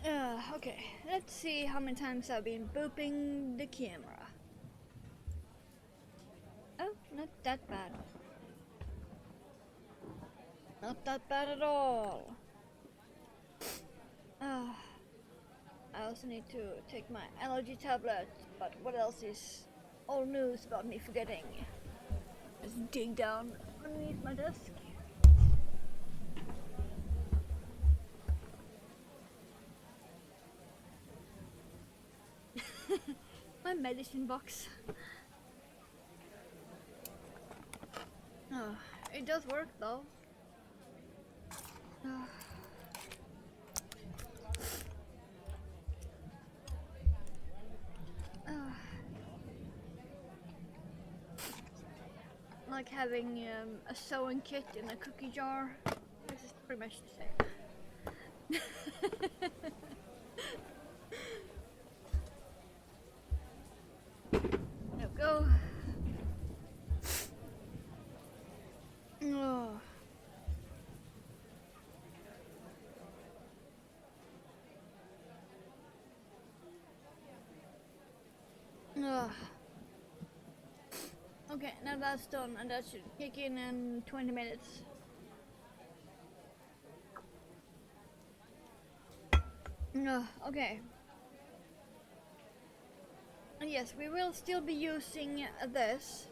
Okay, let's see how many times I've been booping the camera. Oh, not that bad. Not that bad at all. I also need to take my allergy tablet, but what else is old news about me forgetting? Just dig down underneath my desk. My medicine box. Oh, it does work though. Like having a sewing kit in a cookie jar. This is pretty much the same. There we go. Oh. Oh. Okay, now that's done, and that should kick in 20 minutes. Okay. And yes, we will still be using this.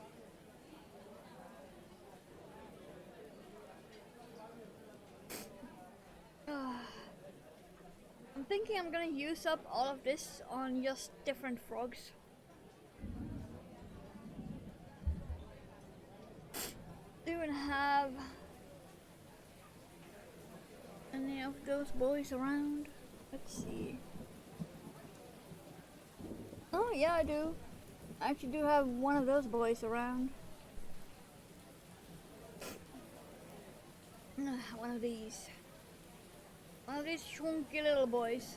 I'm thinking I'm gonna use up all of this on just different frogs. Do you even have any of those boys around? Let's see. Oh yeah, I do. I actually do have one of those boys around. One of these. One of these chunky little boys.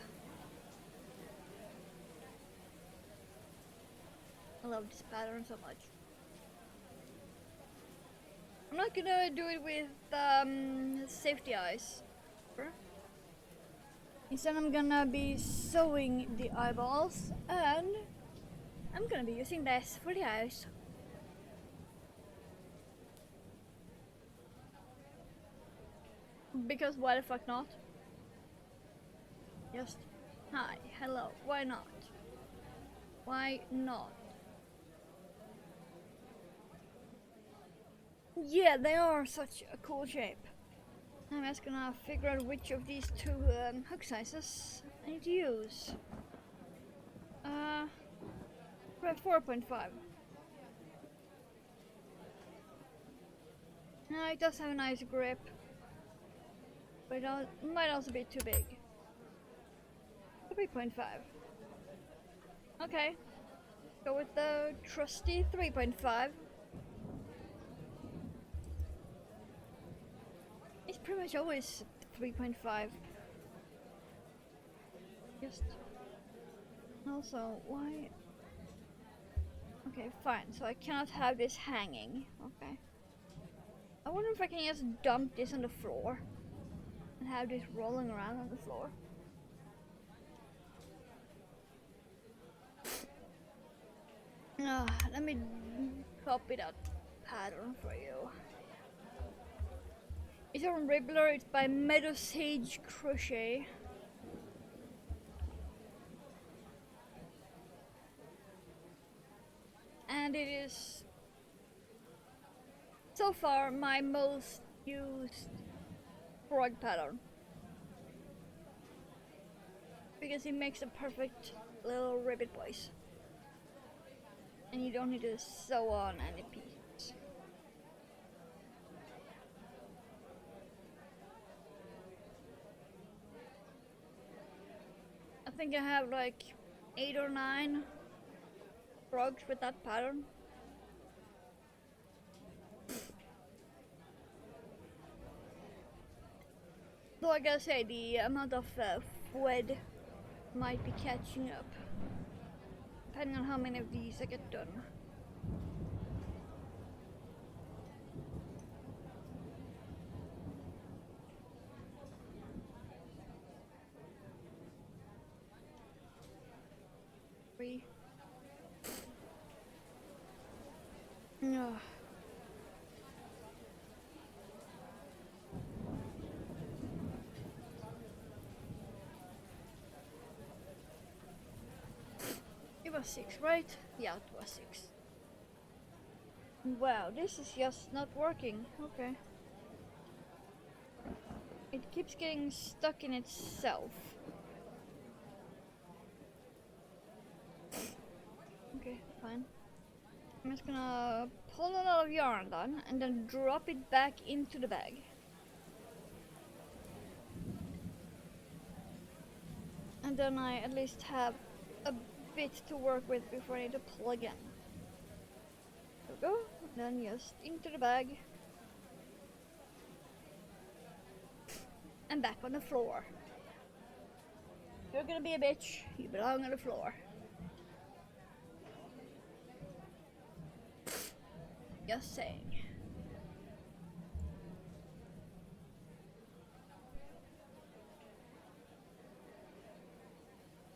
I love this pattern so much. I'm not gonna do it with safety eyes. Instead I'm gonna be sewing the eyeballs, and I'm gonna be using this for the eyes. Because why the fuck not? Just hi, hello, why not? Why not? Yeah, they are such a cool shape. I'm just gonna figure out which of these two hook sizes I need to use. 4.5. It does have a nice grip, but it might also be too big. 3.5. Okay, go with the trusty 3.5. It's pretty much always 3.5. Just also, why? Okay, fine. So I cannot have this hanging. Okay. I wonder if I can just dump this on the floor and have this rolling around on the floor. Let me copy that pattern for you. It's on ribblr. It's by meadowsage.crochet. And it is so far my most used frog pattern, because it makes a perfect little ribbit boys, and you don't need to sew on any piece. I think I have like 8 or 9 frogs with that pattern. Though I gotta say, the amount of wood might be catching up, depending on how many of these I get done. 3. Ugh. It was 6, right? Yeah, it was 6. Wow, this is just not working. Okay. It keeps getting stuck in itself. Okay, fine. I'm just gonna pull a lot of yarn then, and then drop it back into the bag. And then I at least have a bit to work with before I need to plug in. There we go, then just into the bag. And back on the floor. You're gonna be a bitch, you belong on the floor. Just saying.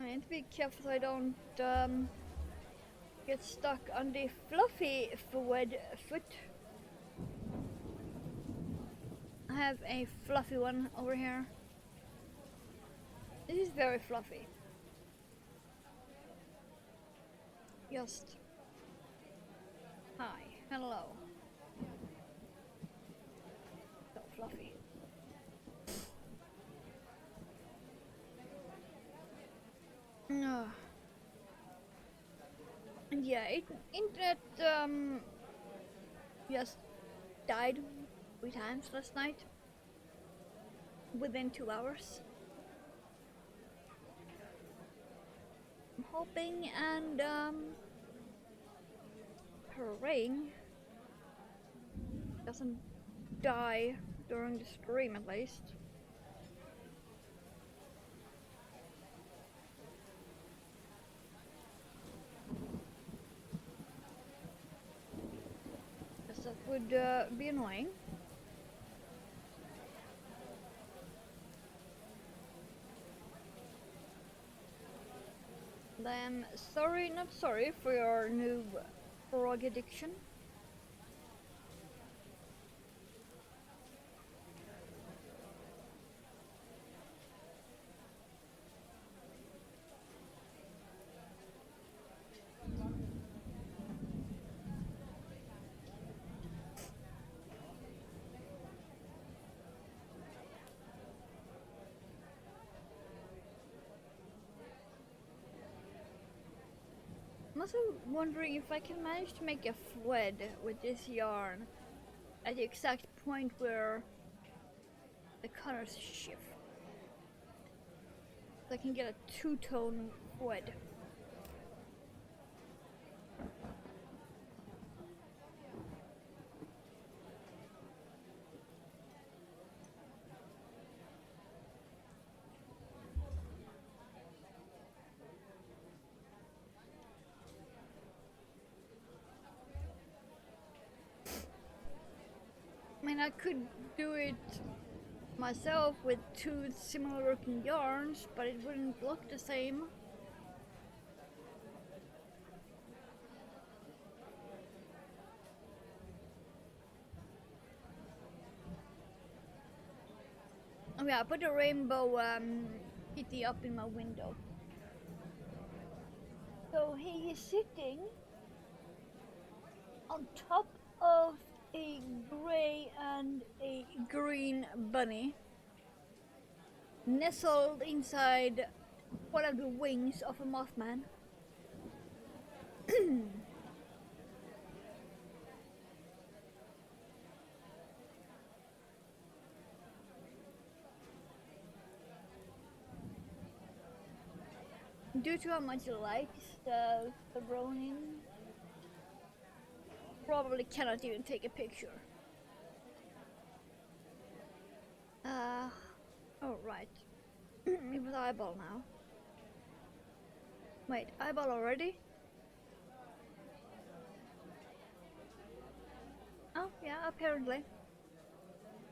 I need to be careful so I don't get stuck on the fluffy foot. I have a fluffy one over here. This is very fluffy. Just hi, hello. So fluffy. No. And yeah, internet just died 3 times last night within 2 hours. I'm hoping and praying doesn't die during the stream at least. Because that would be annoying. And I am sorry, not sorry for your new frog addiction. I'm also wondering if I can manage to make a thread with this yarn at the exact point where the colors shift. So I can get a 2-tone thread. I mean, I could do it myself with 2 similar looking yarns, but it wouldn't look the same. Oh yeah, I put a rainbow kitty up in my window. So he is sitting on top of a grey and a green bunny, nestled inside one of the wings of a mothman. Due to how much light the Ronin probably cannot even take a picture. Oh right. It was eyeball now. Wait, eyeball already? Oh yeah, apparently.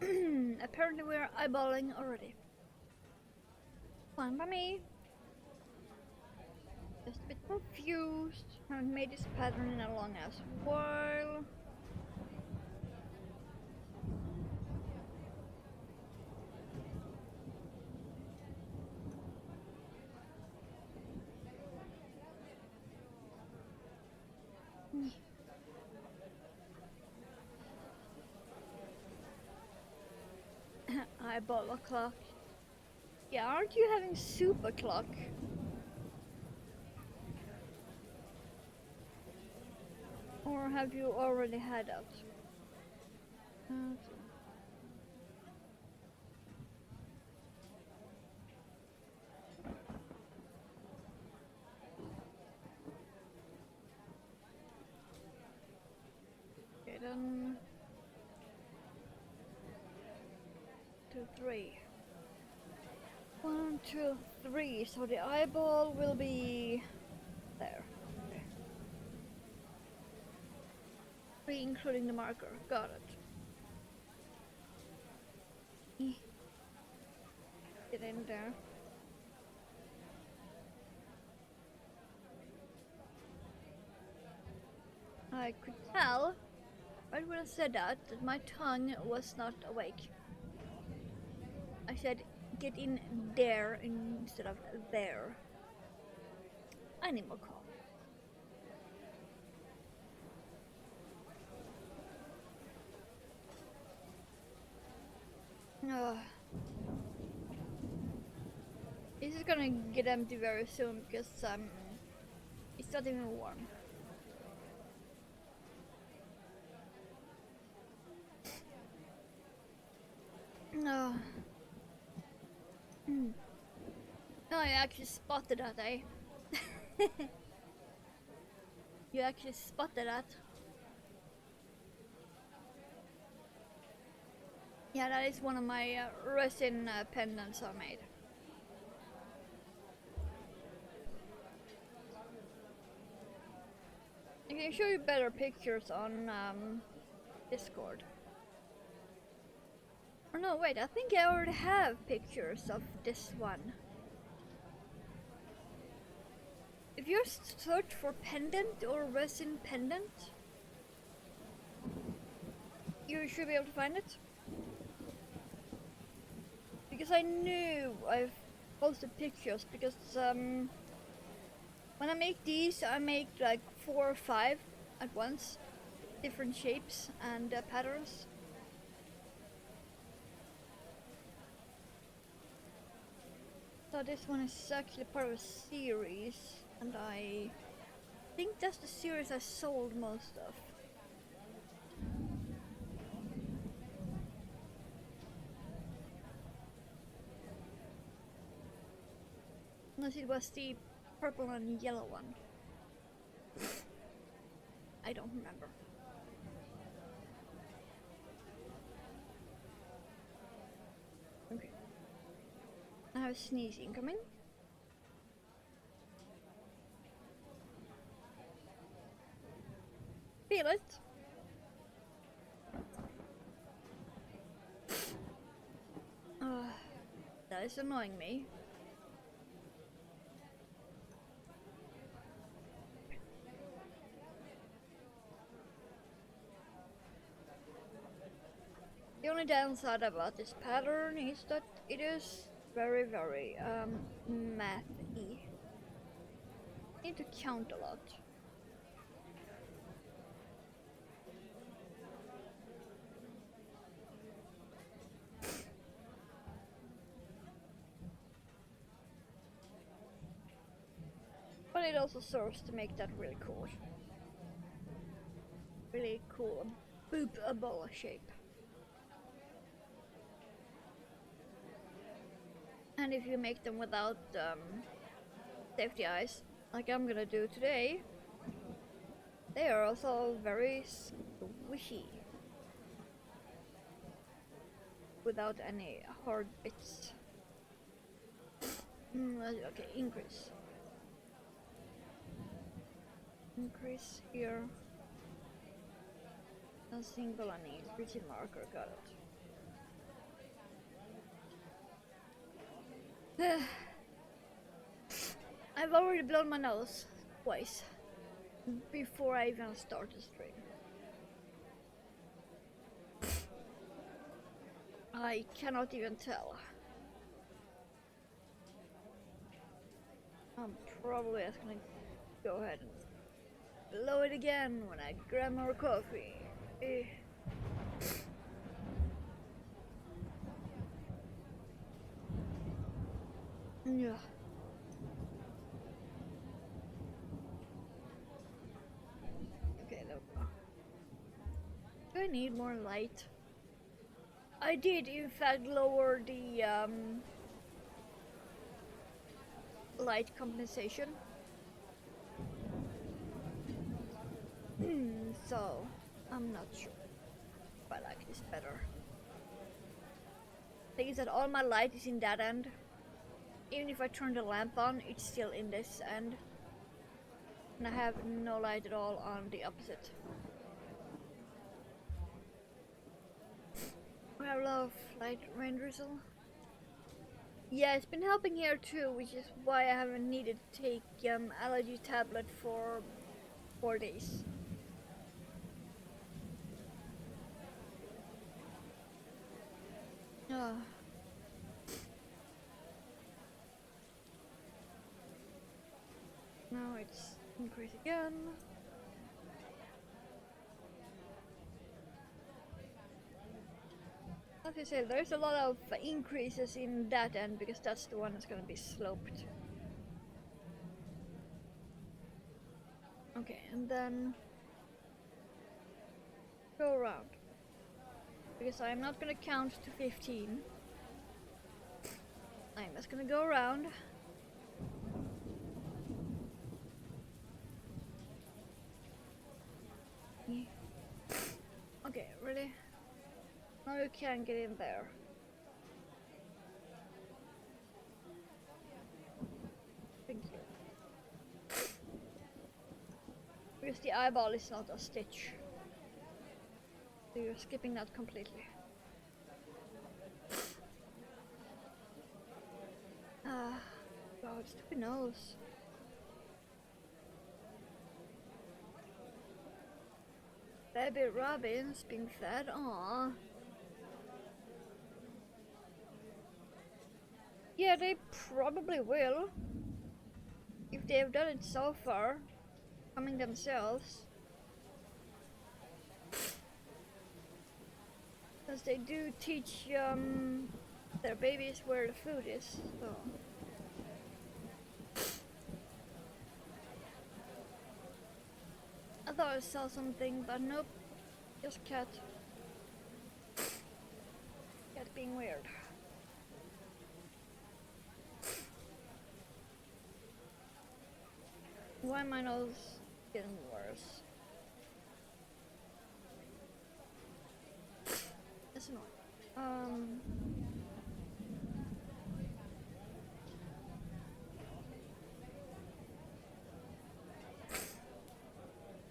Apparently we're eyeballing already. Fine by me. Just a bit confused. confused. Haven't made this pattern in a long ass while. Eyeball o'clock. Yeah, aren't you having super clock? Or have you already had that? Okay, then 2, 3. 1, 2, 3. So the eyeball will be there. Okay. 3 including the marker. Got it. Get in there. I could tell right when I said that my tongue was not awake. I said get in there instead of there. I need more coffee. This is gonna get empty very soon because it's not even warm. No. No, I actually spotted that, eh? You actually spotted that. Yeah, that is one of my resin pendants I made. I can show you better pictures on Discord. Oh no, wait, I think I already have pictures of this one. If you search for pendant or resin pendant, you should be able to find it. Because I knew I've posted pictures, because when I make these, I make like 4 or 5 at once, different shapes and patterns. So this one is actually part of a series, and I think that's the series I sold most of. Unless it was the purple and yellow one. I don't remember. Okay. I have a sneeze incoming. Feel it. That is annoying me. The only downside about this pattern is that it is very, very mathy. Need to count a lot. But it also serves to make that really cool. Really cool boopable shape. And if you make them without safety eyes, like I'm gonna do today, they are also very squishy. Without any hard bits. Okay, increase. Increase here. A single and increase marker, got it. I've already blown my nose. twice before I even start the stream. I cannot even tell. I'm probably just gonna go ahead and blow it again when I grab more coffee. Yeah. Okay, there we go. Do I need more light? I did in fact lower the light compensation. So I'm not sure if I like this better. Thing is that all my light is in that end. Even if I turn the lamp on, it's still in this end. And I have no light at all on the opposite. We have a lot of light rain drizzle. Yeah, it's been helping here too, which is why I haven't needed to take allergy tablet for 4 days. Now it's increased again. As I said, there's a lot of increases in that end because that's the one that's gonna be sloped. Okay, and then go around. Because I'm not gonna count to 15. I'm just gonna go around. Okay, really? Now you can't get in there. Thank you. Because the eyeball is not a stitch. So you're skipping that completely. God, stupid nose. Baby Robin's being fed, aww. Yeah, they probably will. If they've done it so far, coming themselves. Because they do teach their babies where the food is, so. I thought I saw something, but nope. Just cat. Cat being weird. Why my nose getting worse? That's annoying.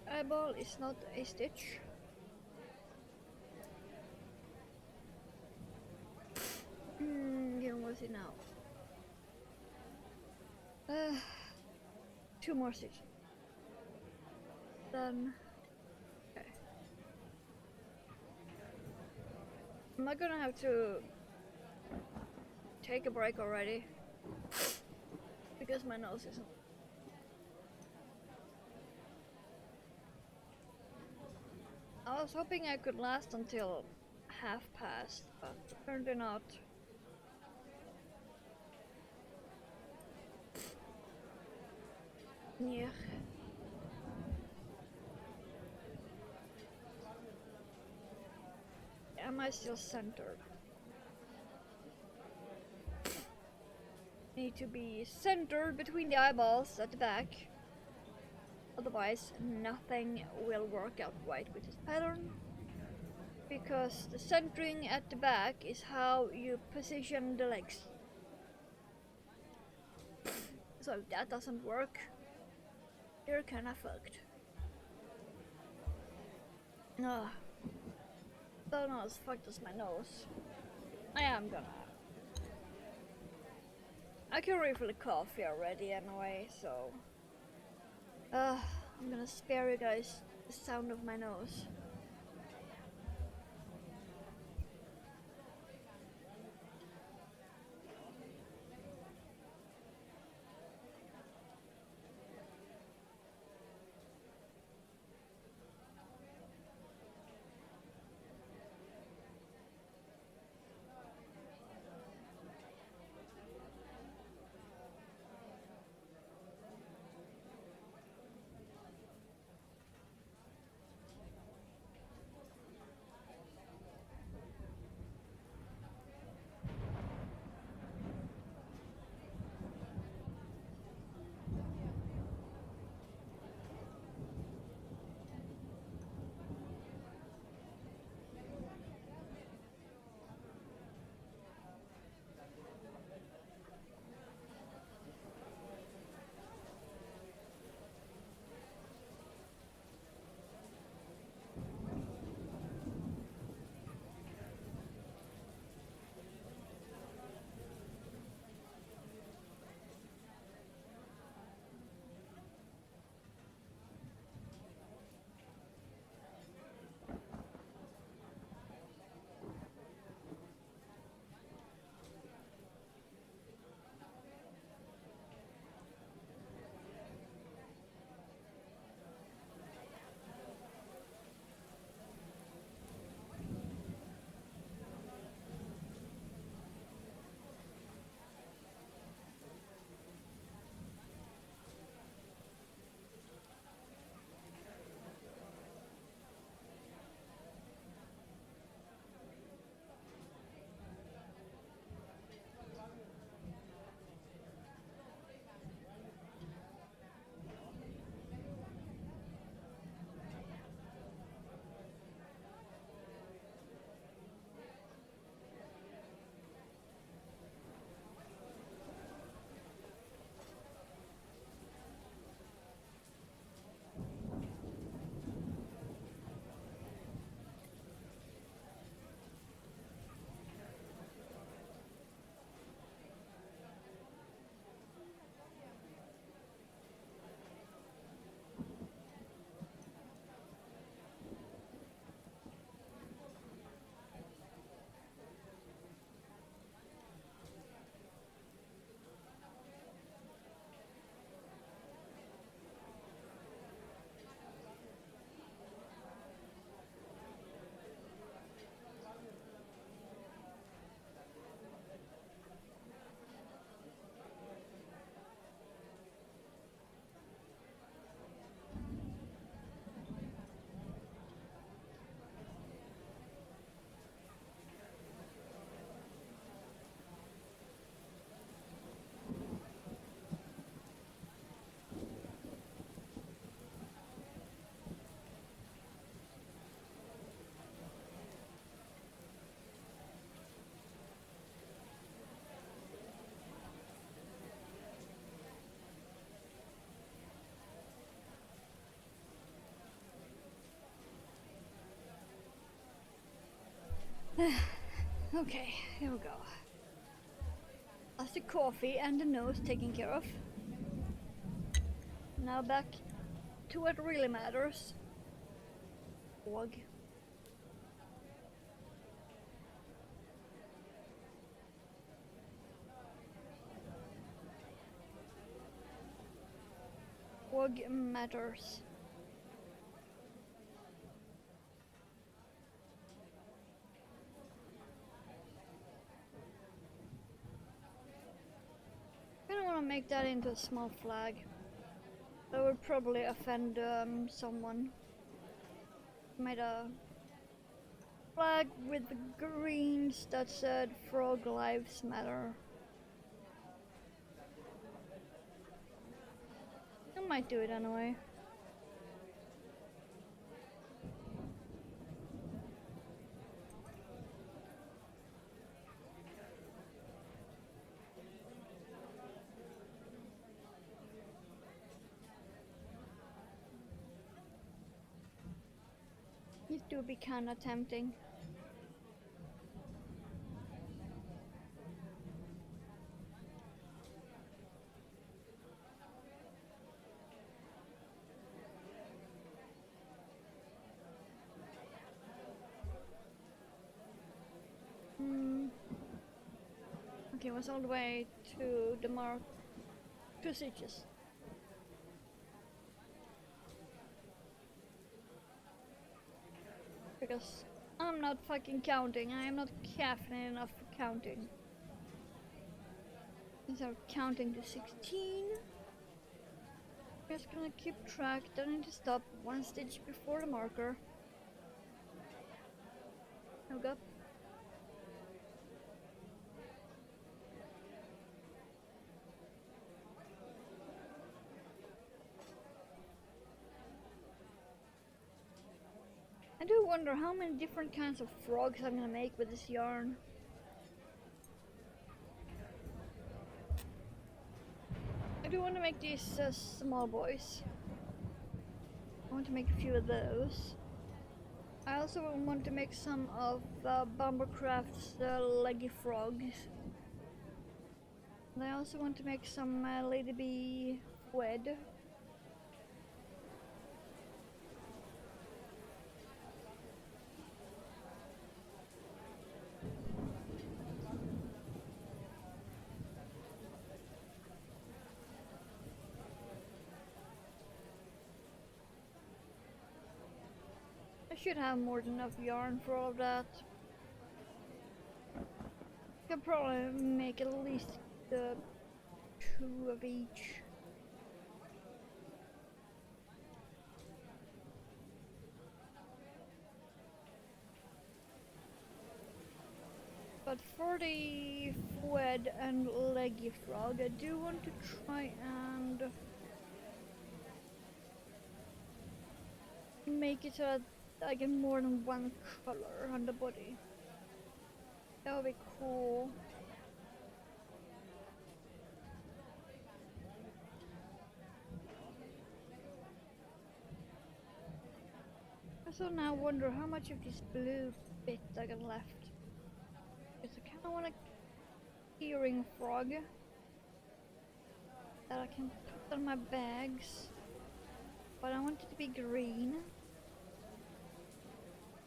Eyeball is not a stitch. What's it now? 2 more stitches. Then, okay. Am I gonna have to take a break already? Because my nose isn't. I was hoping I could last until 1/2 past, but apparently not. Yeah. Am I still centered? Need to be centered between the eyeballs at the back. Otherwise, nothing will work out right with this pattern. Because the centering at the back is how you position the legs. So if that doesn't work, you're kinda fucked. Ugh. Don't know as fucked as my nose. I am gonna. I can refill the coffee already anyway, so. I'm gonna spare you guys the sound of my nose. Okay, here we go. That's the coffee and the nose taken care of. Now back to what really matters. Fwog. Fwog matters. I don't want to make that into a small flag. That would probably offend someone. Made a flag with the greens that said Frog Lives Matter. I might do it anyway. It do be kinda tempting. continuous all the way to the mark 2 stitches. Because I'm not fucking counting. I am not caffeinated enough for counting. Instead of counting to 16, just gonna keep track. Don't need to stop 1 stitch before the marker. No go. I do wonder how many different kinds of frogs I'm gonna make with this yarn. I do want to make these small boys. I want to make a few of those. I also want to make some of Bombercraft's leggy frogs. And I also want to make some Lady Bee wed. I should have more than enough yarn for all of that. Could probably make at least 2 of each. But for the wed and leggy frog, I do want to try and make it so that I get more than 1 color on the body. That would be cool. I also now wonder how much of this blue bit I got left. Because I kinda want a earring frog that I can put on my bags. But I want it to be green.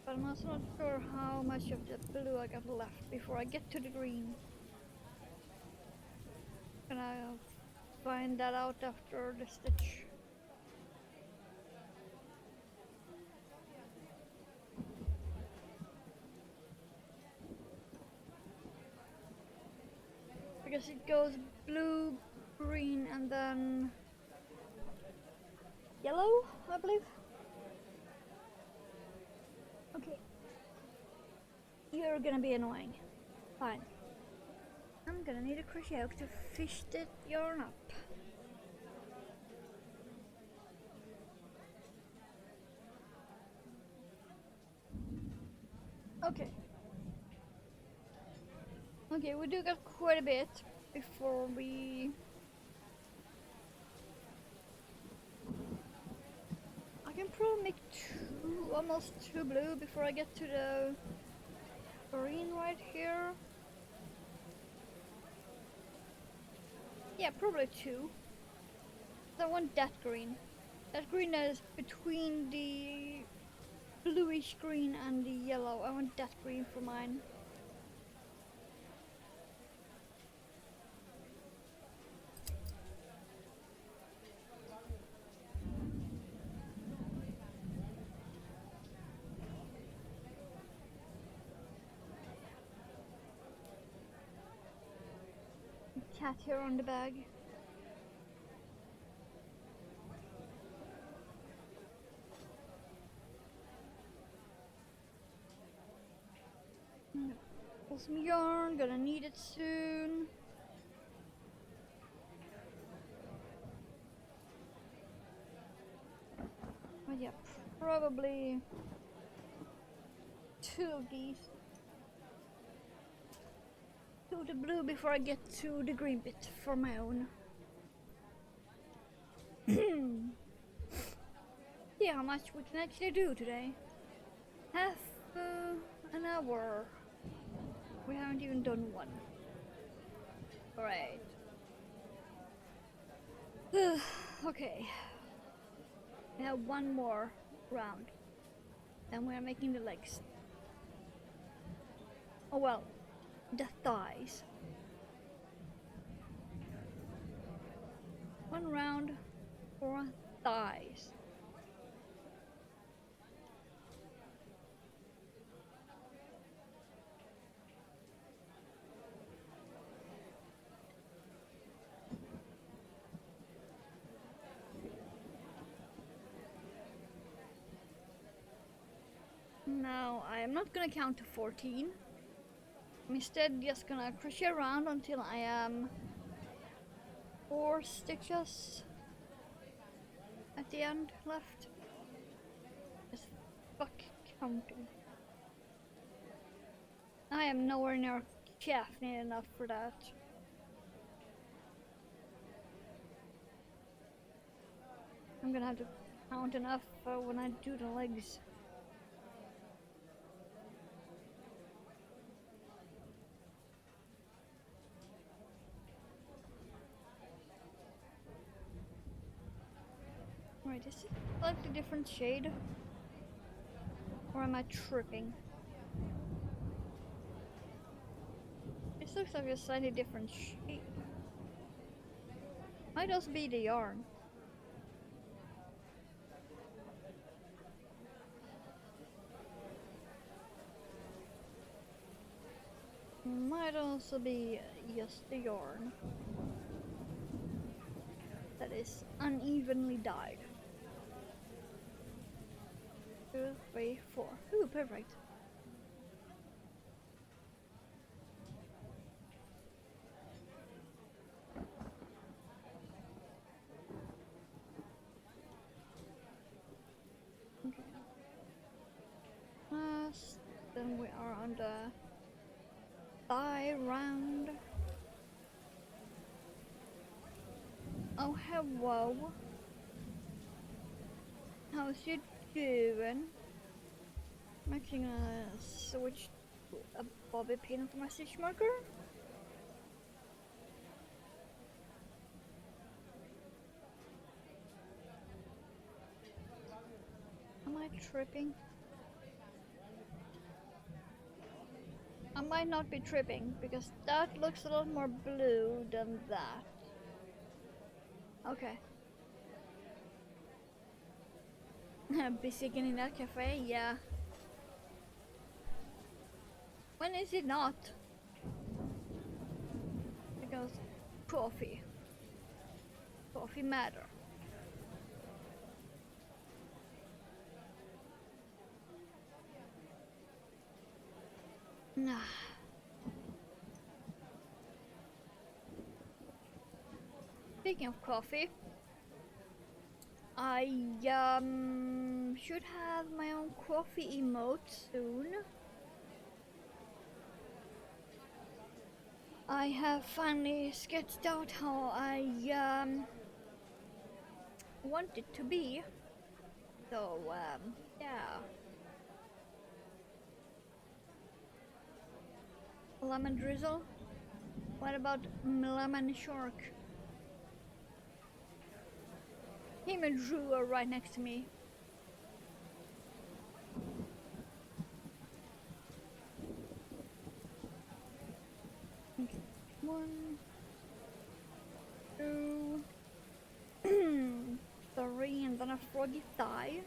But I'm also not sure how much of the blue I got left before I get to the green. Gonna find that out after the stitch. Because it goes blue, green, and then yellow, I believe. Okay. You're gonna be annoying. Fine. I'm gonna need a crochet hook to fish the yarn up. Okay. Okay, we do got quite a bit before we... I can probably make almost two blue before I get to the green right here. Yeah, probably 2. I want that green. That green that is between the bluish green and the yellow. I want that green for mine. Cat here on the bag. Pull some yarn, gonna need it soon. But yeah, probably 2 of these. 2 of the blue before I get to the green bit for my own. See how much we can actually do today. Half an hour. We haven't even done one. Alright. Okay. We have one more round. Then we are making the legs. Oh well, the thighs. One round for thighs. Now I am not gonna count to 14. I'm instead just gonna crochet around until I am 4 stitches at the end left. Just fuck counting. I am nowhere near caffeine enough for that. I'm gonna have to count enough when I do the legs. Wait, is it slightly different shade? Or am I tripping? This looks like a slightly different shade. Might also be the yarn. Might also be just the yarn that is unevenly dyed. 2, 3, 4. Ooh, perfect. Okay. Last, then we are on the thigh round. Oh, hello. How's you doing? I'm actually gonna switch to a bobby pin for my stitch marker. Am I tripping? I might not be tripping because that looks a lot more blue than that. Okay. Busy getting that cafe? Yeah. When is it not? Because coffee. Coffee matter. Nah. Speaking of coffee, I should have my own coffee emote soon. I have finally sketched out how I want it to be. So yeah. Lemon drizzle? What about lemon shark? Him and Drew are right next to me. Okay. 1, 2, 3, and then a froggy thigh.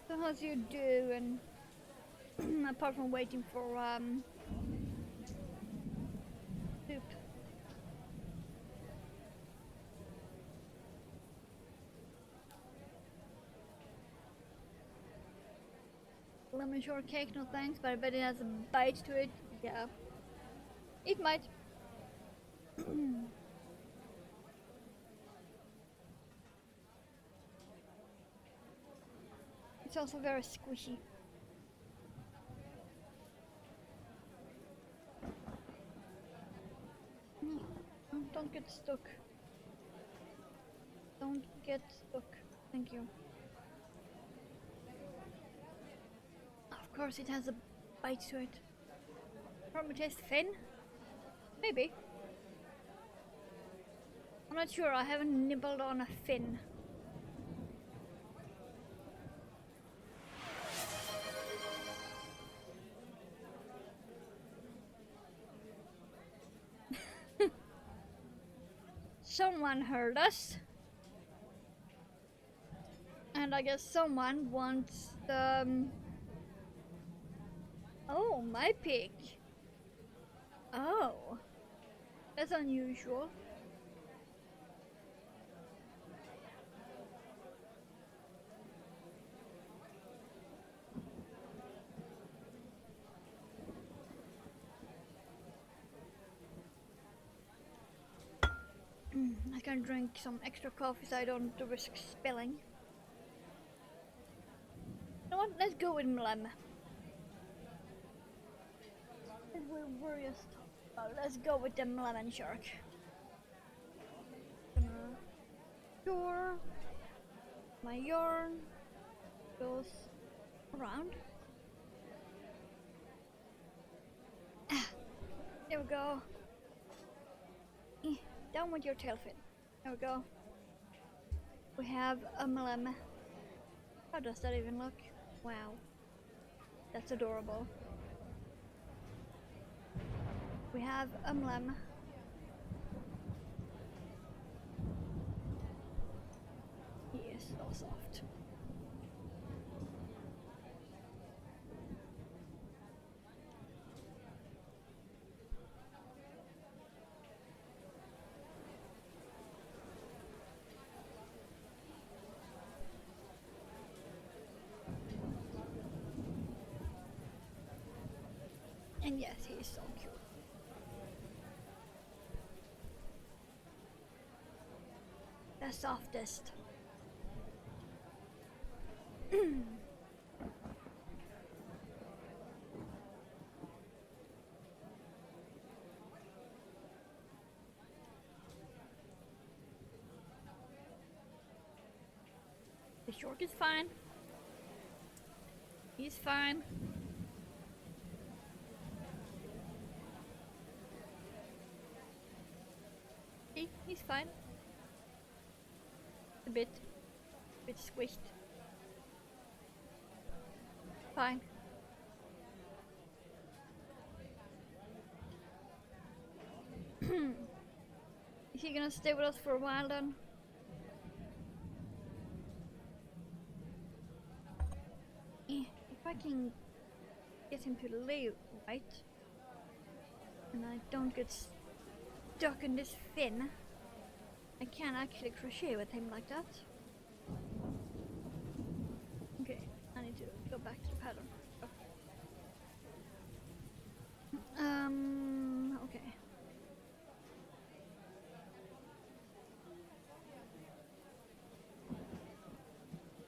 So how's you doing? Apart from waiting for soup. Lemon shortcake, no thanks, but I bet it has a bite to it. Yeah. It might. It's also very squishy. Don't get stuck. Don't get stuck. Thank you. Of course it has a bite to it. Probably tastes thin? Maybe. I'm not sure, I haven't nibbled on a fin. someone heard us. And I guess someone wants the... Oh, my pig. Oh. That's unusual. I can drink some extra coffee so I don't risk spilling. You know what? Let's go with Mlem. Let's go with the lemon shark. Sure. My yarn goes around. There we go. Down with your tail fin. There we go. We have a mlem. How does that even look? Wow. That's adorable. We have a mlem. He is so soft. And yes, he is so cute. The softest. The shark is fine. He's fine. He's fine. A bit squished. Fine. Is he gonna stay with us for a while then? If I can get him to lay right, and I don't get stuck in this fin, I can actually crochet with him like that. Okay, I need to go back to the pattern. Okay.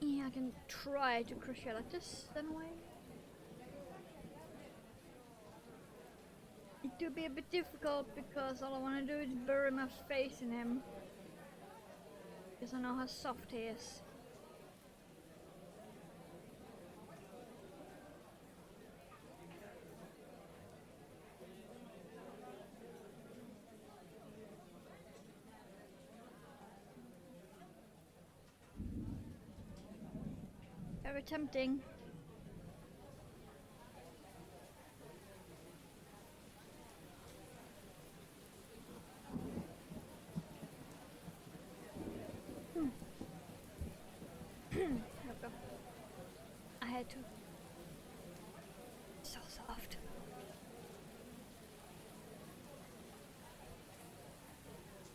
Yeah, I can try to crochet like this, then away. It will be a bit difficult because all I want to do is bury my face in him. Because I know how soft he is. Very tempting. I had to. So soft.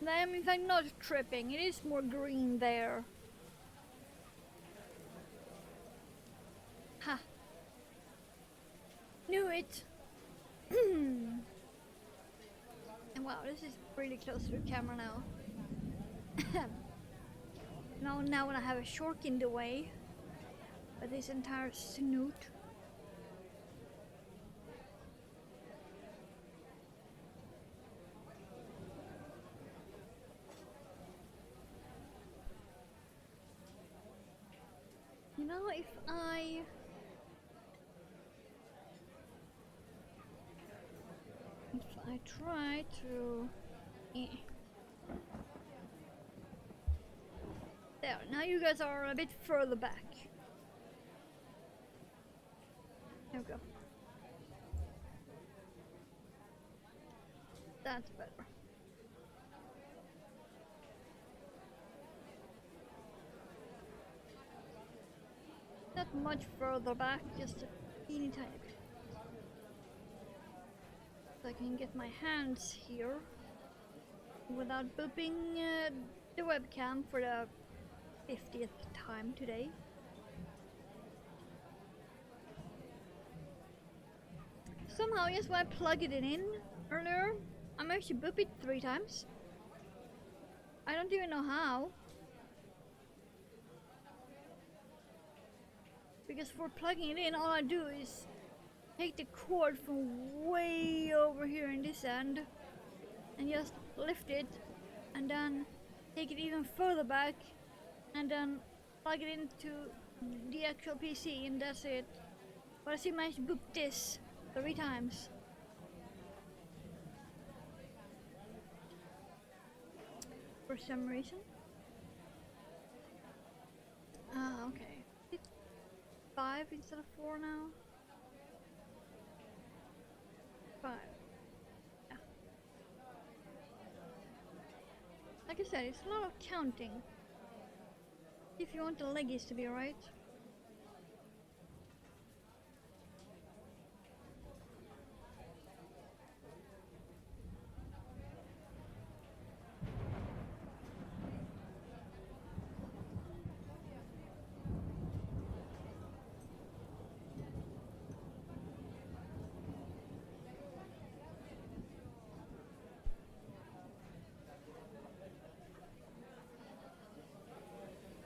I am in fact not tripping, it is more green there. Ha! Knew it! And wow, this is really close to the camera now. Now when I have a shark in the way, but this entire snoot. You know, if I try to there, now you guys are a bit further back. There we go. That's better. much further back, just a teeny tiny bit. So I can get my hands here without booping the webcam for the 50th time today. Somehow, just when I plugged it in earlier, I managed to boop it 3 times. I don't even know how. Because for plugging it in, all I do is take the cord from way over here in this end and just lift it, and then take it even further back and then plug it into the actual PC, and that's it. But I still managed to boop this 3 times. For some reason. Ah, okay. It's 5 instead of 4 now. 5. Yeah. Like I said, it's a lot of counting. If you want the leggies to be right.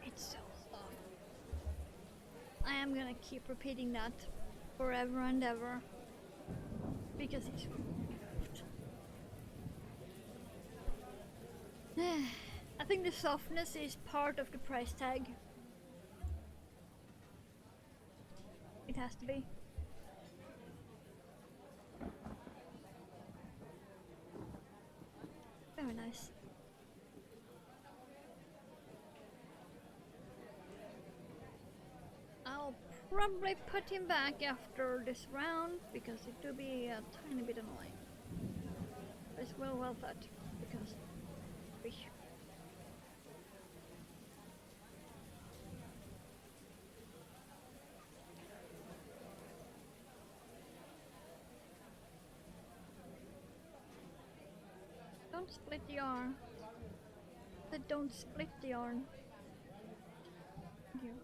It's so soft. I am gonna keep repeating that forever and ever because it's soft. I think the softness is part of the price tag. It has to be. Very nice. I'll probably put him back after this round because it will be a tiny bit annoying. It's well worth it because don't split the yarn. Don't split the yarn. Thank you.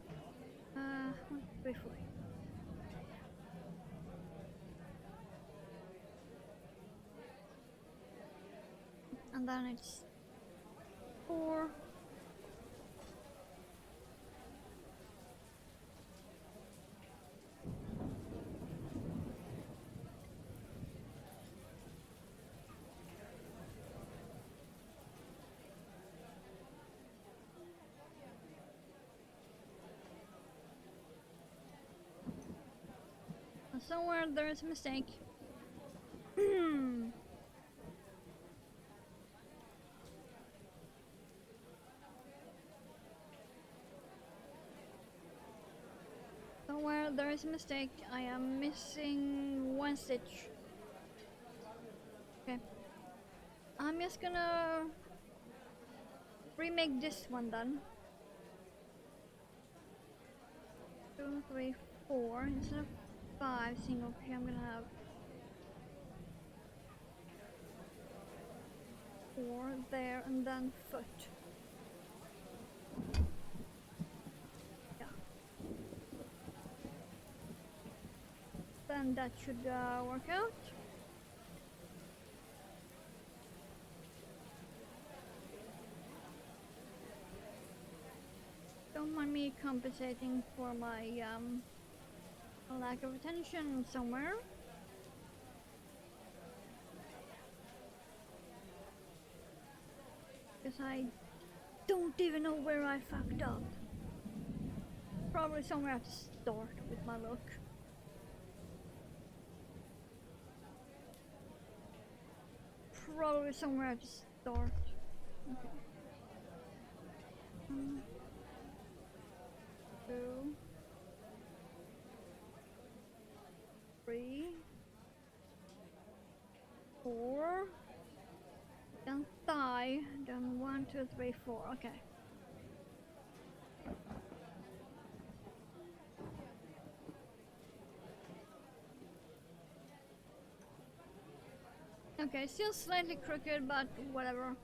1, 2, 3, 4. And then it's 4. And somewhere there is a mistake. Somewhere there is a mistake. I am missing 1 stitch. Okay. I'm just gonna remake this one then. 2, 3, 4 instead of 5 single pair. I'm gonna have 4 there and then foot. Yeah. Then that should work out. Don't mind me compensating for my lack of attention somewhere. Because I don't even know where I fucked up. Probably somewhere at the start with my look. Probably somewhere at the start. Okay. 2, 3, 4, then thigh, then 1, 2, 3, 4. Okay. Okay, still slightly crooked, but whatever.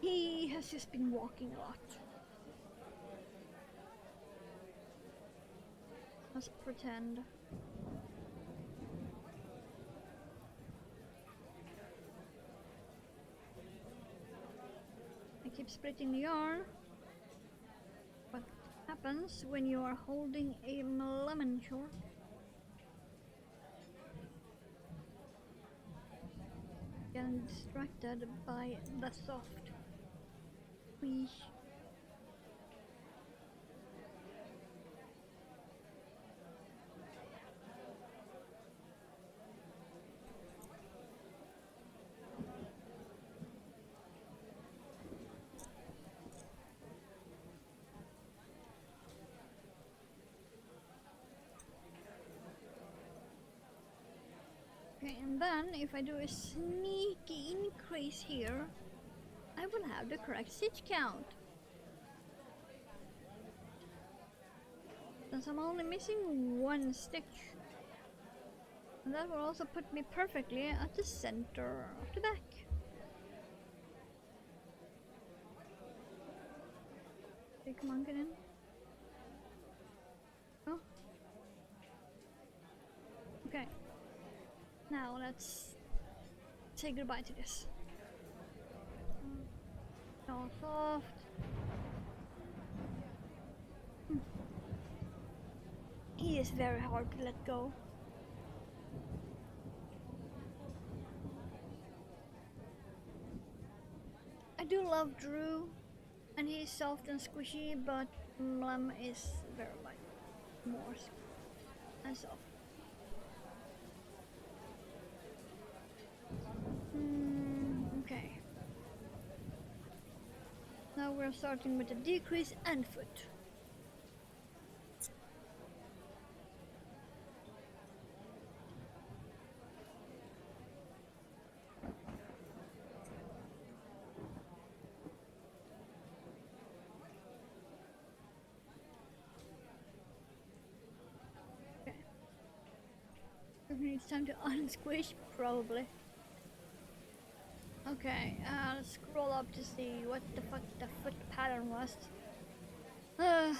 He has just been walking a lot. Let's pretend. I keep splitting the yarn. What happens when you are holding a lemon short? Getting distracted by the soft. Whee. Okay, and then if I do a sneaky increase here, I will have the correct stitch count. Since I'm only missing one stitch. And that will also put me perfectly at the center of the back. Okay, come on, get in. Oh. Okay. Now let's say goodbye to this. All soft. He is very hard to let go. I do love Drew, and he's soft and squishy, but Mlem is very like more and soft. Okay. Now we're starting with a decrease and foot. Okay. It's time to unsquish, probably. Okay, let's scroll up to see what the fuck the foot pattern was. Okay.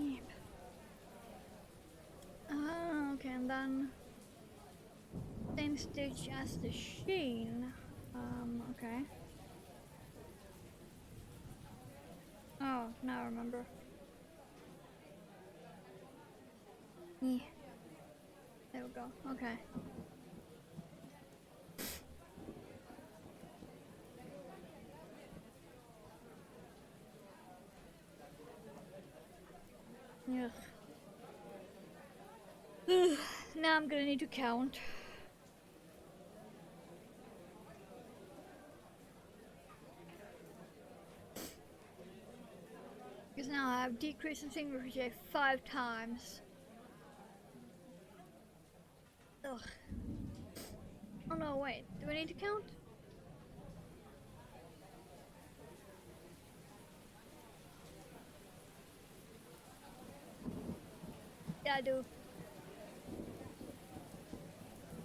Yep. Okay, and then same stitch as the sheen. Okay. Oh, now I remember. Yeah. There we go. Okay. Yes. Now I'm gonna need to count. Because now I have decreased in single crochet 5 times. Ugh. Oh no, wait. Do I need to count? Yeah, I do.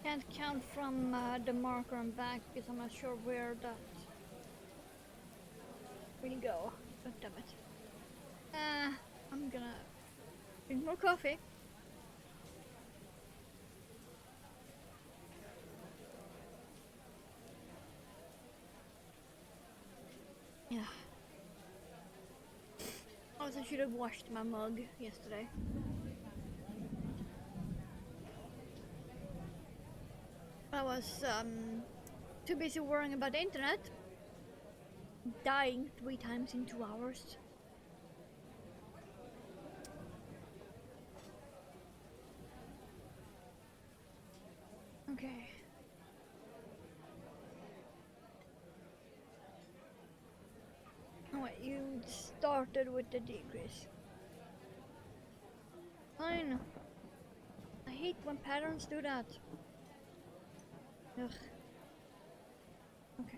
Can't count from the marker and back because I'm not sure where that will go. God damn it. I'm gonna drink more coffee. Yeah. Also, I should have washed my mug yesterday. I was too busy worrying about the internet. Dying 3 times in 2 hours. Okay. started with the decrease. Fine. I hate when patterns do that. Ugh. Okay.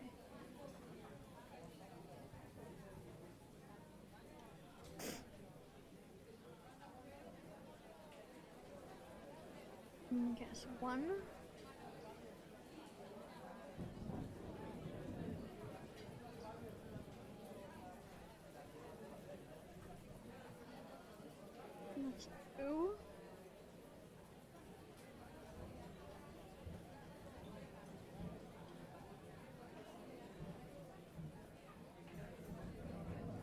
Guess one. That's two.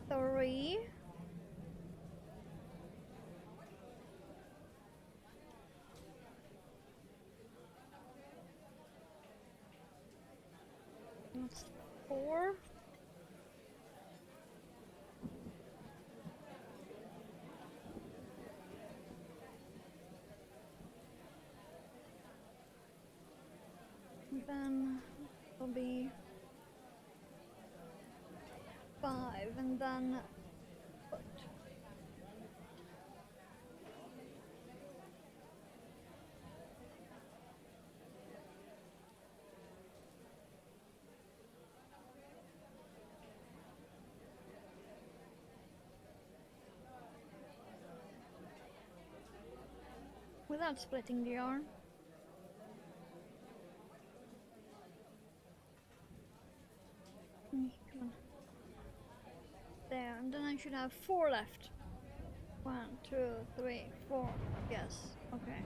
Three. That's four. Then it'll be five, and then foot. Without splitting the yarn. Come on. There, and then I should have four left. 1, 2, 3, 4. Yes. Okay.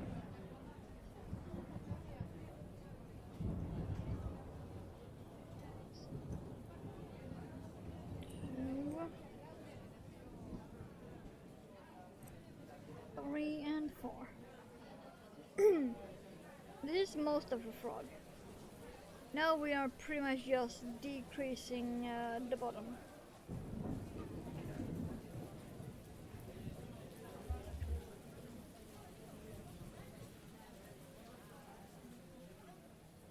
Two, 3, and 4. This is most of a frog. Now we are pretty much just decreasing the bottom.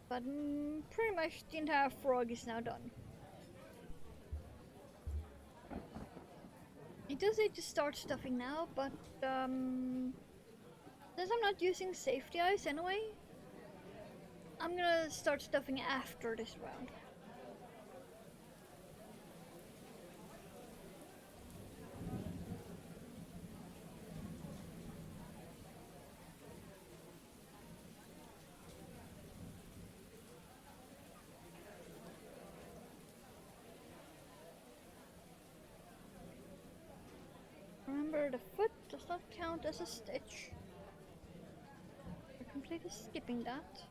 But pretty much the entire frog is now done. It does need to start stuffing now, but since I'm not using safety eyes anyway, I'm gonna start stuffing after this round. Remember, the foot does not count as a stitch. We're completely skipping that.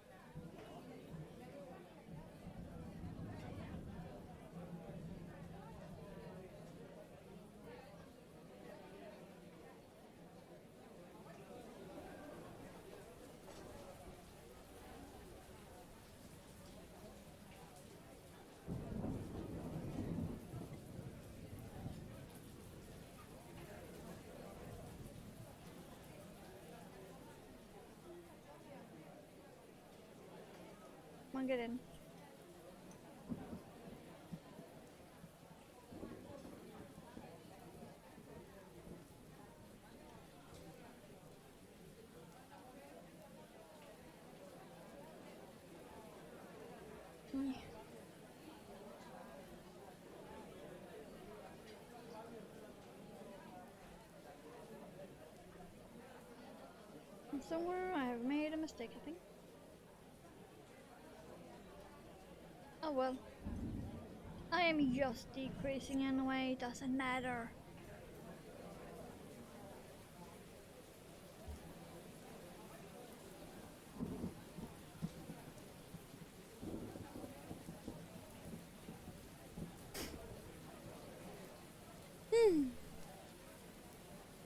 Come on, get in. Somewhere I have made a mistake, I think. Oh well. I am just decreasing anyway, it doesn't matter.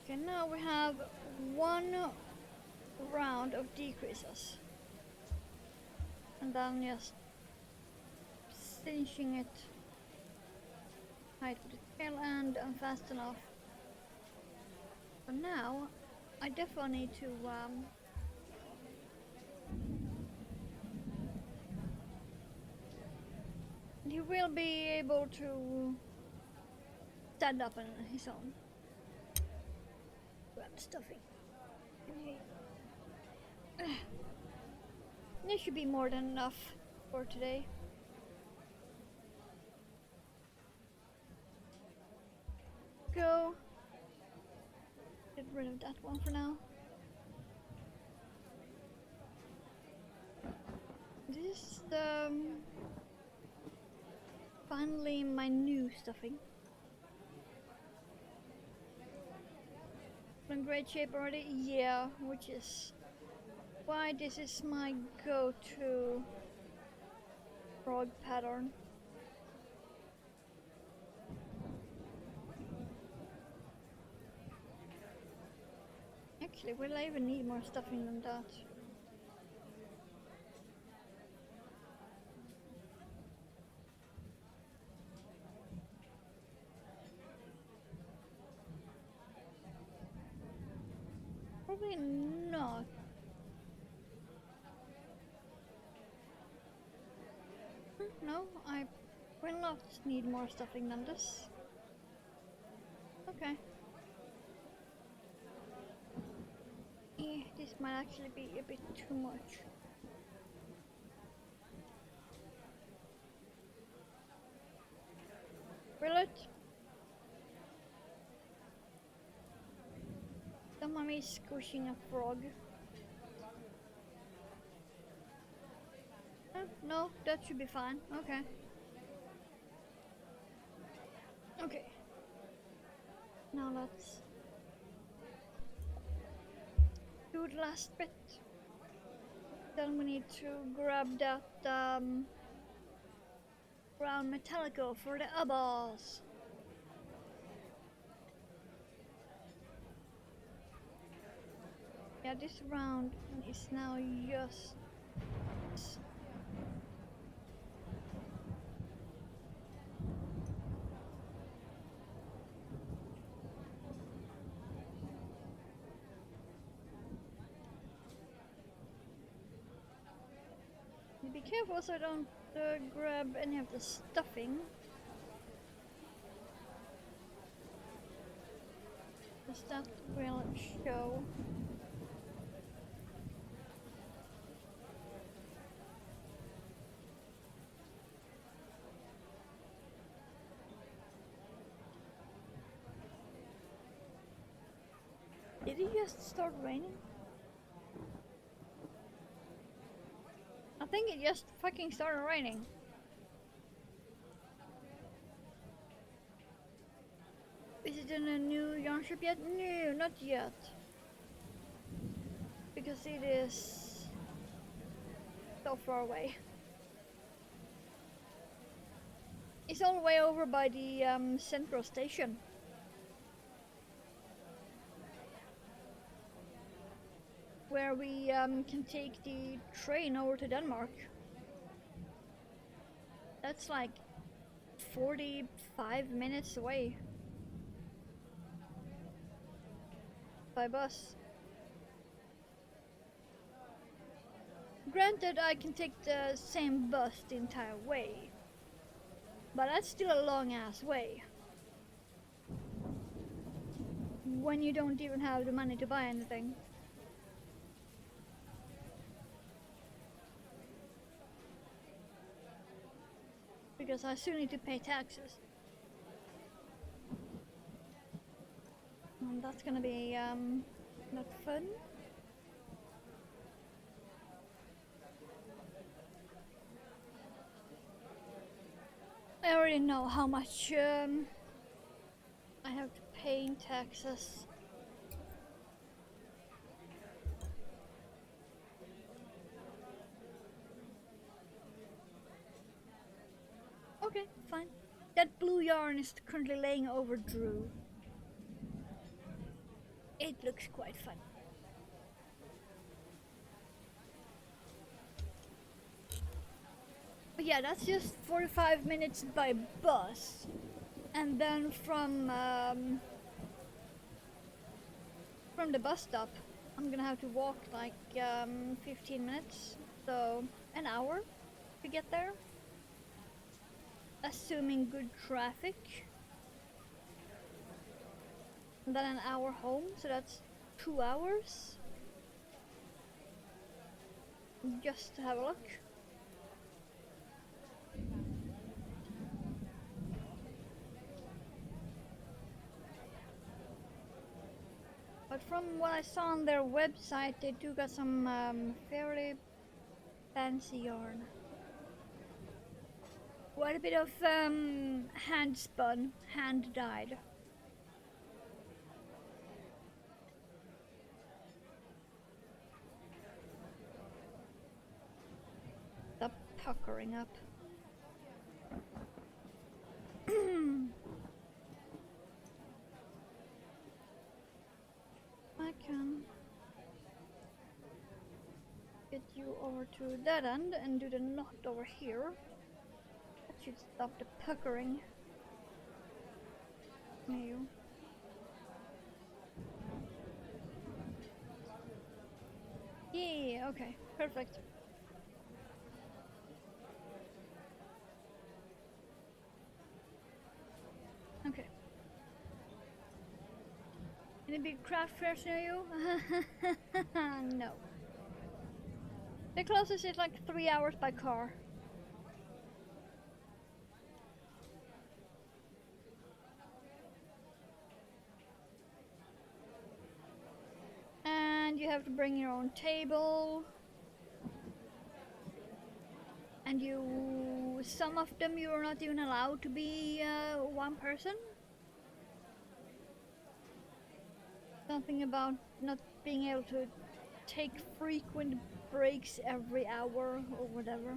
Okay, now we have one round of decreases. And then just cinching it tight with the tail end and fast enough. But now, I definitely need to you will be able to stand up on his own. Grab stuffing. There should be more than enough for today. Go. Get rid of that one for now. This is the finally my new stuffing. In great shape already? Yeah, which is why this is my go-to frog pattern. Actually, will I even need more stuffing than that? Probably not. No, I will not need more stuffing than this. Okay. This might actually be a bit too much. Will it? Don't mind me squishing a frog. No, that should be fine. Okay. Okay. Now let's do the last bit. Then we need to grab that brown metallico for the eyeballs. Yeah, this round is now just be careful so I don't grab any of the stuffing. Because that will show. Did it just start raining? I think it just fucking started raining. Is it in a new yarn shop yet? No, not yet. Because it is so far away. It's all the way over by the central station. Where we can take the train over to Denmark. That's like 45 minutes away by bus. Granted, I can take the same bus the entire way, but that's still a long ass way when you don't even have the money to buy anything. Because I still need to pay taxes. And that's gonna be not fun. I already know how much I have to pay in taxes. Okay, fine. That blue yarn is currently laying over Drew. It looks quite fun. But yeah, that's just 45 minutes by bus. And then from the bus stop, I'm gonna have to walk like 15 minutes, so an hour to get there. Assuming good traffic. and then an hour home, so that's 2 hours. Just to have a look. But from what I saw on their website, they do got some fairly fancy yarn. Quite a bit of hand spun, hand dyed. Stop puckering up. I can get you over to that end and do the knot over here. That should stop the puckering. You. Yeah, okay, perfect. Okay. Any big craft fairs near you? No. The closest is like 3 hours by car. And you have to bring your own table. And some of them you are not even allowed to be one person. Something about not being able to take frequent breaks every hour or whatever.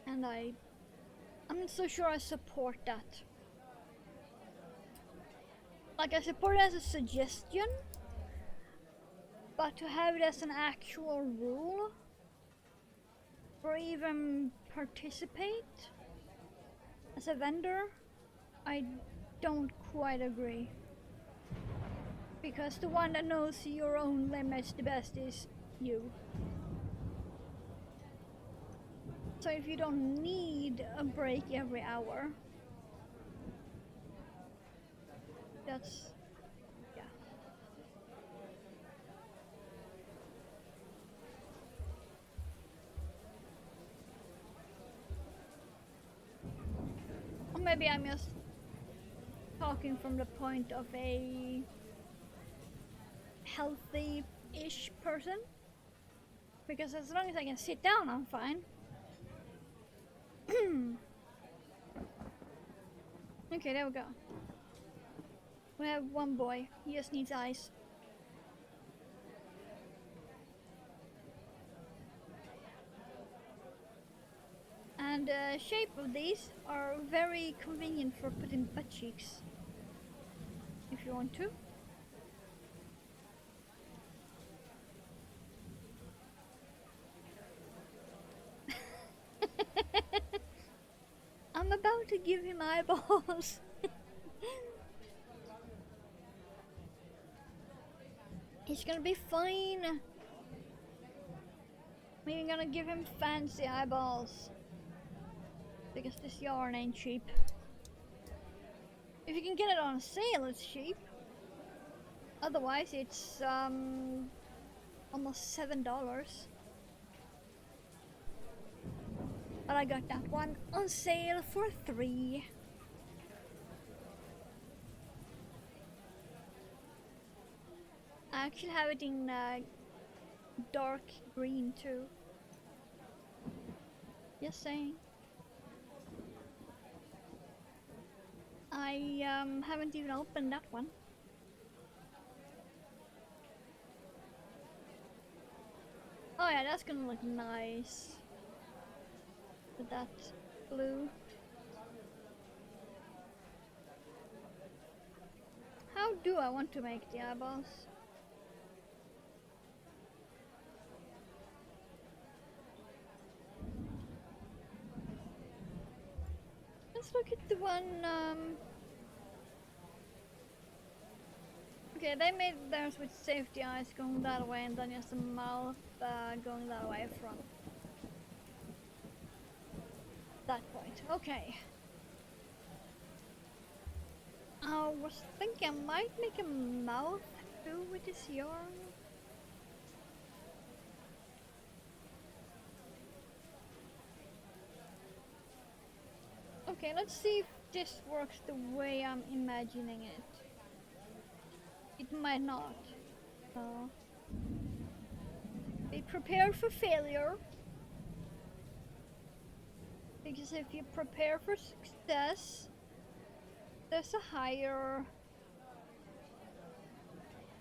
And I'm not so sure I support that. Like, I support it as a suggestion, but to have it as an actual rule or even participate as a vendor, I don't quite agree. Because the one that knows your own limits the best is you. So if you don't need a break every hour, that's, yeah. Or maybe I'm just talking from the point of a healthy-ish person. Because as long as I can sit down, I'm fine. Okay, there we go. We have one boy. He just needs eyes. And the shape of these are very convenient for putting butt cheeks. If you want to. I'm about to give him eyeballs. He's gonna be fine. I'm even gonna give him fancy eyeballs. Because this yarn ain't cheap. If you can get it on sale, it's cheap. Otherwise, it's almost $7. But I got that one on sale for $3. I actually have it in dark green too. Just saying. I haven't even opened that one. Oh yeah, that's gonna look nice with that blue. How do I want to make the eyeballs? Let's look at the one Okay, they made theirs with safety eyes going that way and then just the mouth going that way from that point. Okay. I was thinking I might make a mouth too with this yarn. Okay, let's see if this works the way I'm imagining it. It might not. So, be prepared for failure. Because if you prepare for success, there's a higher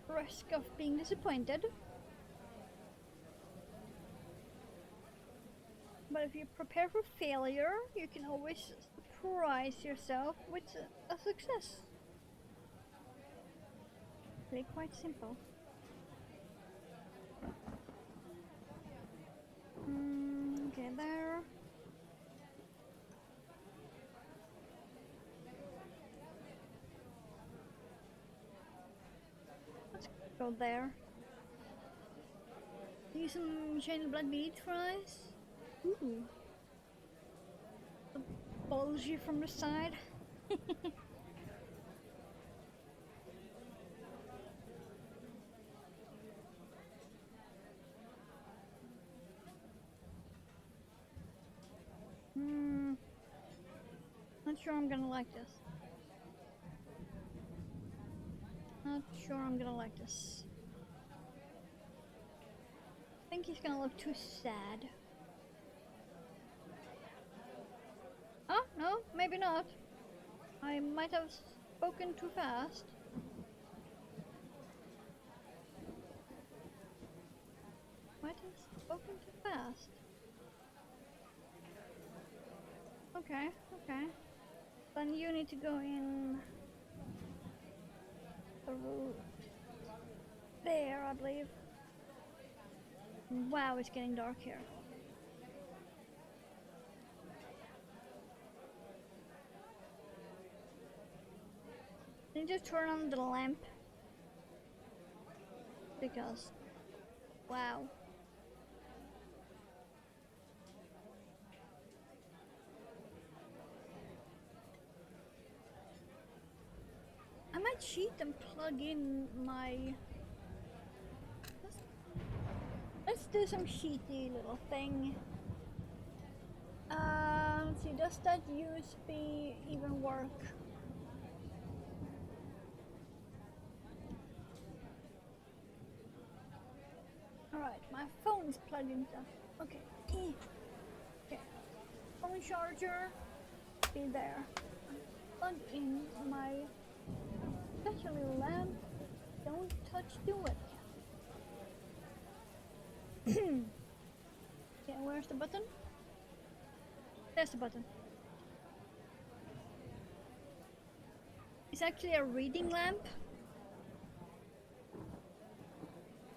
risk of being disappointed. But if you prepare for failure, you can always surprise yourself with a success. Really quite simple. Okay, there. Let's go there. Use some shiny blood beads for eyes. Ooh. Bulge you from the side. Not sure I'm gonna like this. Not sure I'm gonna like this. I think he's gonna look too sad. Oh, no, maybe not. I might have spoken too fast. Might have spoken too fast. Okay, okay. Then you need to go in the route there, I believe. Wow, it's getting dark here. I need to turn on the lamp because, wow. I might cheat and plug in my... Let's do some cheaty little thing. Let's see, does that USB even work? Alright, my phone is plugged in. Okay. Okay. Phone charger, be there. Plug in my special little lamp. Don't touch the webcam. Okay, where's the button? There's the button. It's actually a reading lamp.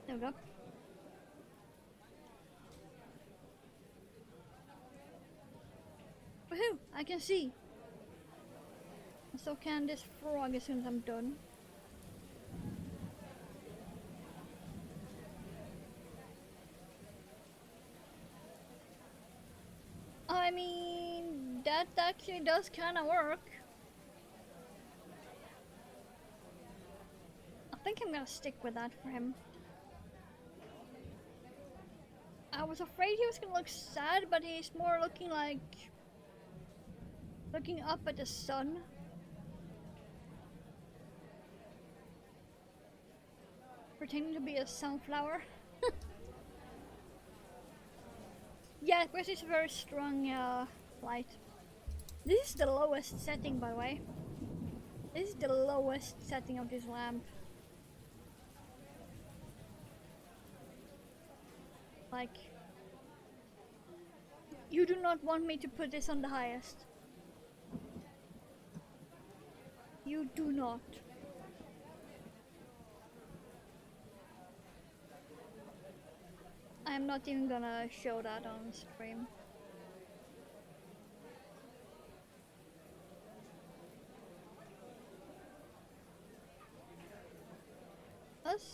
There we go. Woohoo! I can see. So can this frog as soon as I'm done. I mean, that actually does kind of work. I think I'm gonna stick with that for him. I was afraid he was gonna look sad, but he's more looking like... looking up at the sun. Pretending to be a sunflower. Yeah, because it's a very strong light. This is the lowest setting, by the way. This is the lowest setting of this lamp. Like, you do not want me to put this on the highest. You do not. I'm not even gonna show that on stream.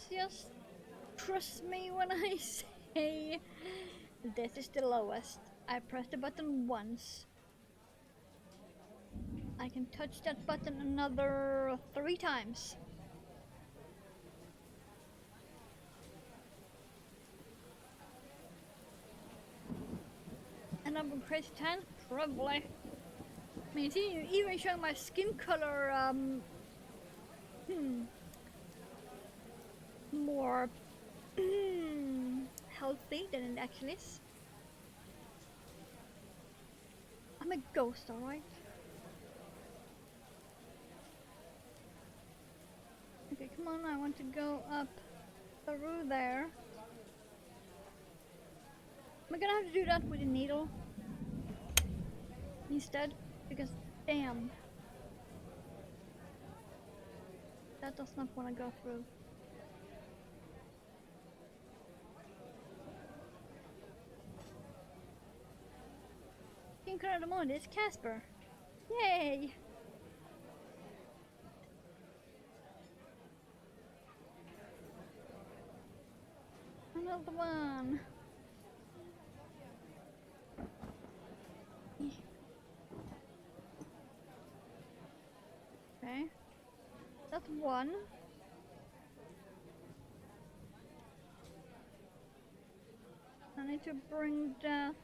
Just trust me when I say this is the lowest. I pressed the button once. I can touch that button another 3 times. And I'm crazy tan? Probably. I mean, it's even showing my skin color more healthy than it actually is. I'm a ghost, alright? Okay, come on, I want to go up through there. Am I gonna have to do that with a needle instead? Because, damn. That does not want to go through. King of the Moon is Casper. Yay! Another one. Okay. That's one. I need to bring that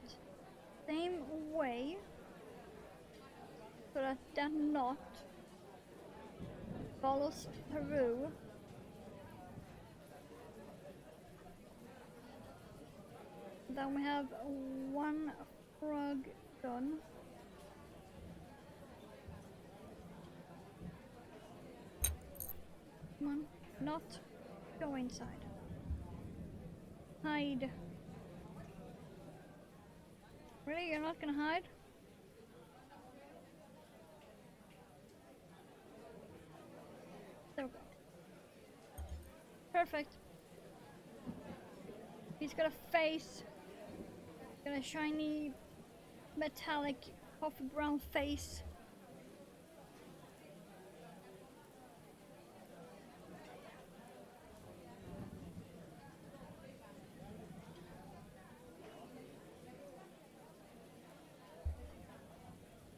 same way so that that knot follows through. Then we have one frog done. Come on, not go inside. Hide. Really, you're not gonna hide? There we go. Perfect. He's got a face. Got a shiny, metallic, coffee brown face.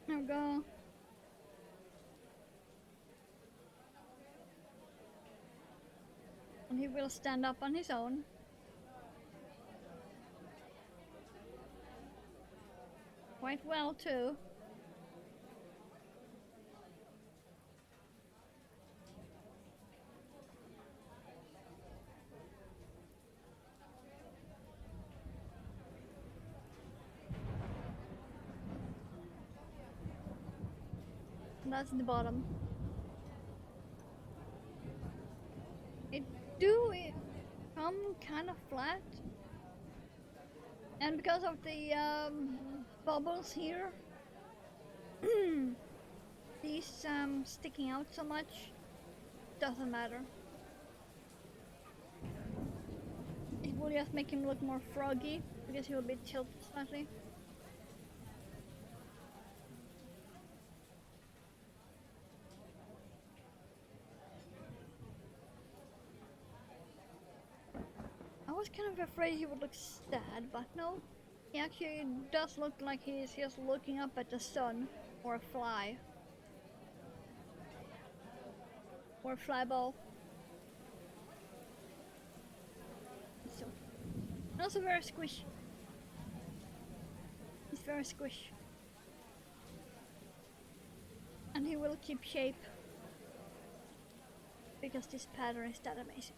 There we go. And he will stand up on his own. Quite well too. And that's the bottom. It come kind of flat. And because of the bubbles here, these sticking out so much, doesn't matter. It will just make him look more froggy because he will be tilted slightly. I was kind of afraid he would look sad, but no. He actually does look like he's just looking up at the sun, or a fly. Or a fly ball. So, and also very squish. He's very squish. And he will keep shape. Because this pattern is that amazing.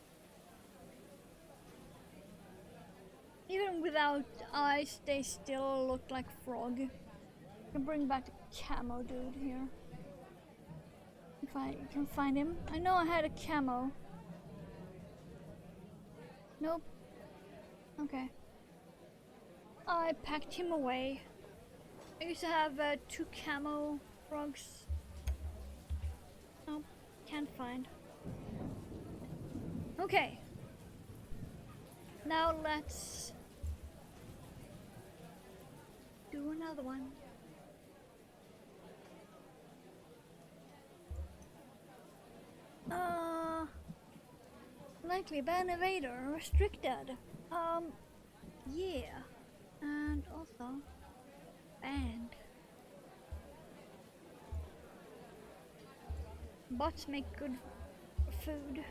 Even without eyes, they still look like frog. I can bring back the camo dude here. If I can find him. I know I had a camo. Nope. Okay. I packed him away. I used to have 2 camo frogs. Nope. Can't find. Okay. Now let's do another one. Likely ban evader restricted. Yeah. And also banned. Bots make good food.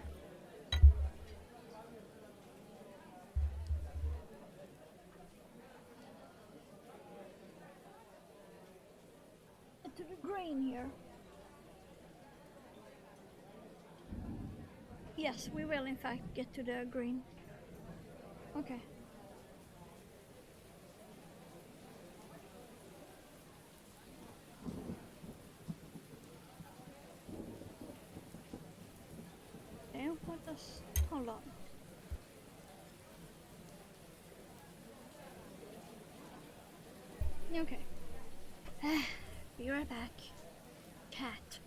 To the grain here. Yes, we will in fact get to the green. Okay. Damn, what does... Hold on. Okay. Be right back. Cat.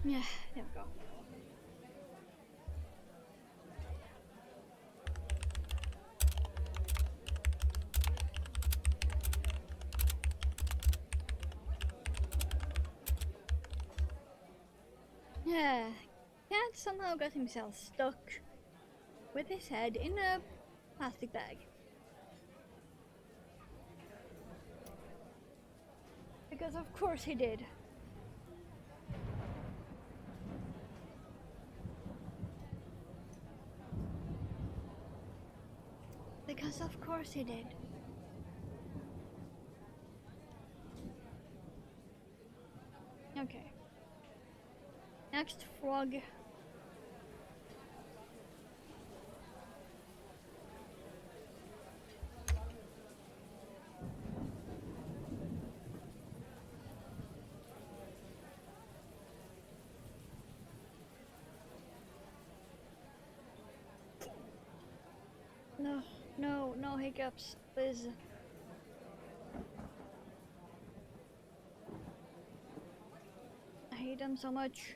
Yeah, there we go. Yeah, Cat somehow got himself stuck with his head in a plastic bag. Because of course he did. Because of course he did. Okay. Next frog. No, no, no hiccups, please. I hate them so much.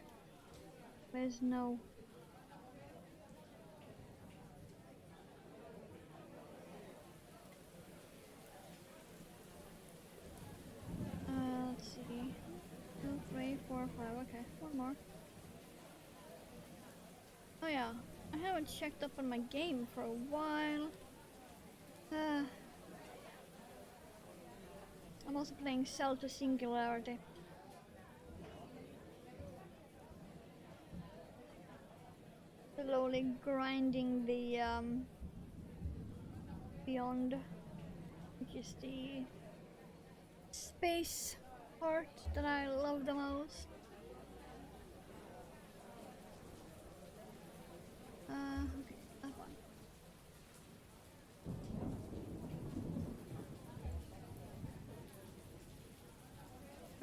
Please, no. Let's see. 2, 3, 4, 5. Okay, one more. Oh yeah, I haven't checked up on my game for a while. I'm also playing Cell to Singularity. Slowly grinding the Beyond, which is the space part that I love the most. Okay, that one.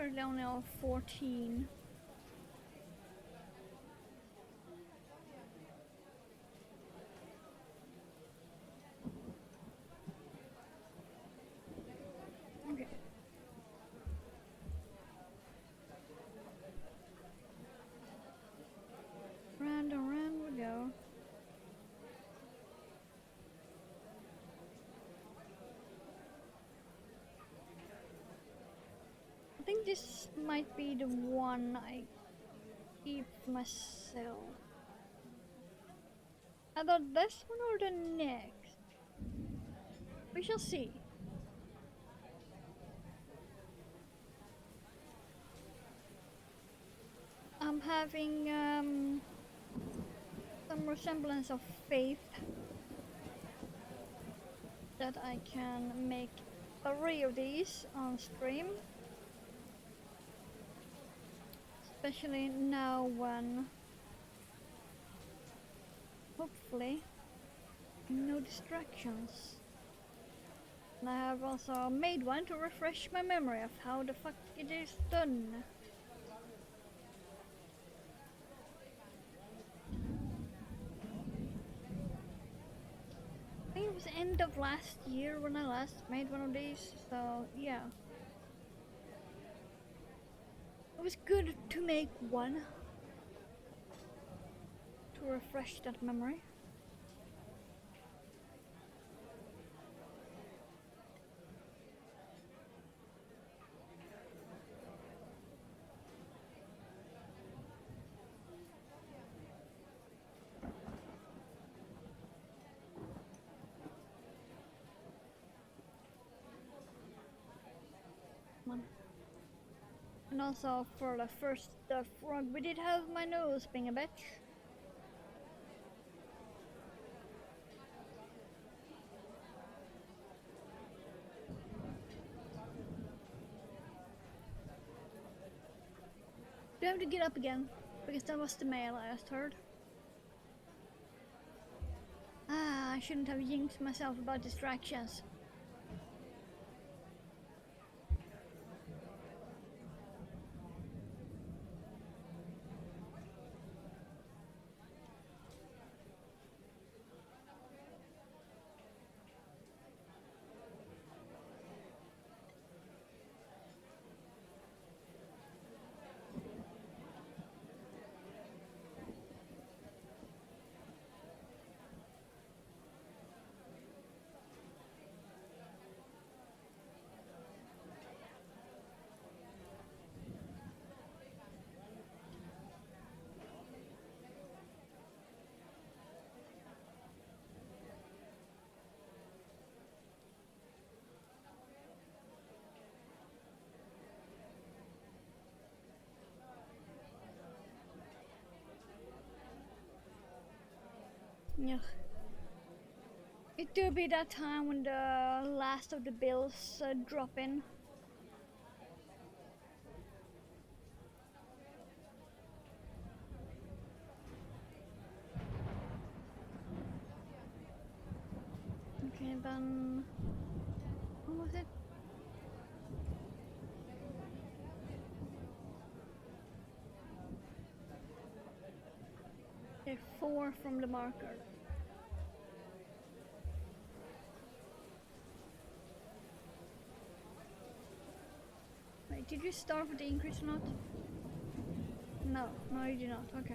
currently only on 14. Okay. Round and round we go. I think this might be the one I keep myself. Either this one or the next. We shall see. I'm having some resemblance of faith that I can make 3 of these on stream. Especially now when hopefully no distractions. And I have also made one to refresh my memory of how the fuck it is done. I think it was end of last year when I last made one of these, so yeah. It was good to make one to refresh that memory. And also for the first frog, we did have my nose being a bitch. Do I have to get up again? Because that was the mail I just heard. Ah, I shouldn't have jinxed myself about distractions. Yeah. It do be that time when the last of the bills drop in. Okay, then... What was it? Okay, 4 from the marker. Wait, did you start with the increase or not? No, no you did not, okay.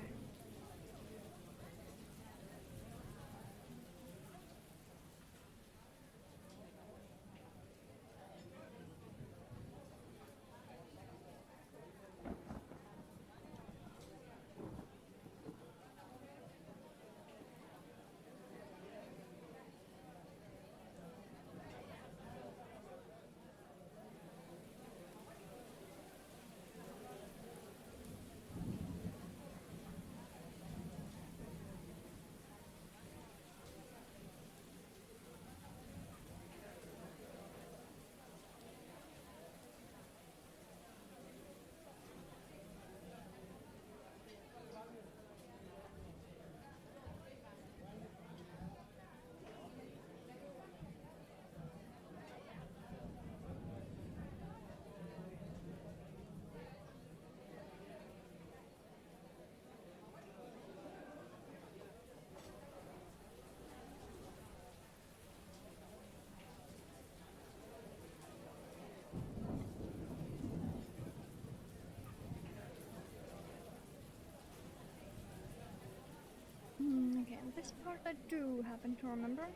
This part I do happen to remember.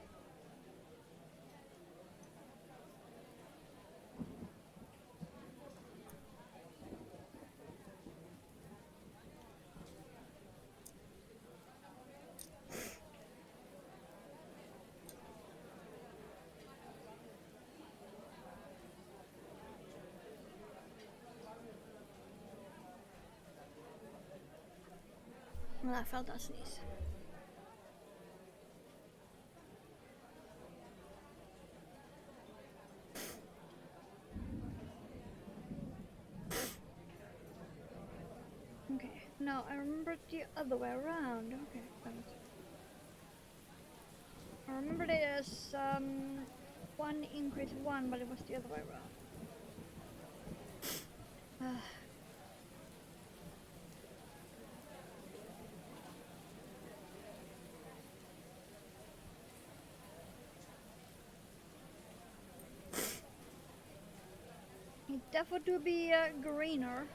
Well, I felt that sneeze. Okay, now I remember it the other way around. Okay, got it. I remember there's one increase one, but it was the other way around. It definitely to be greener.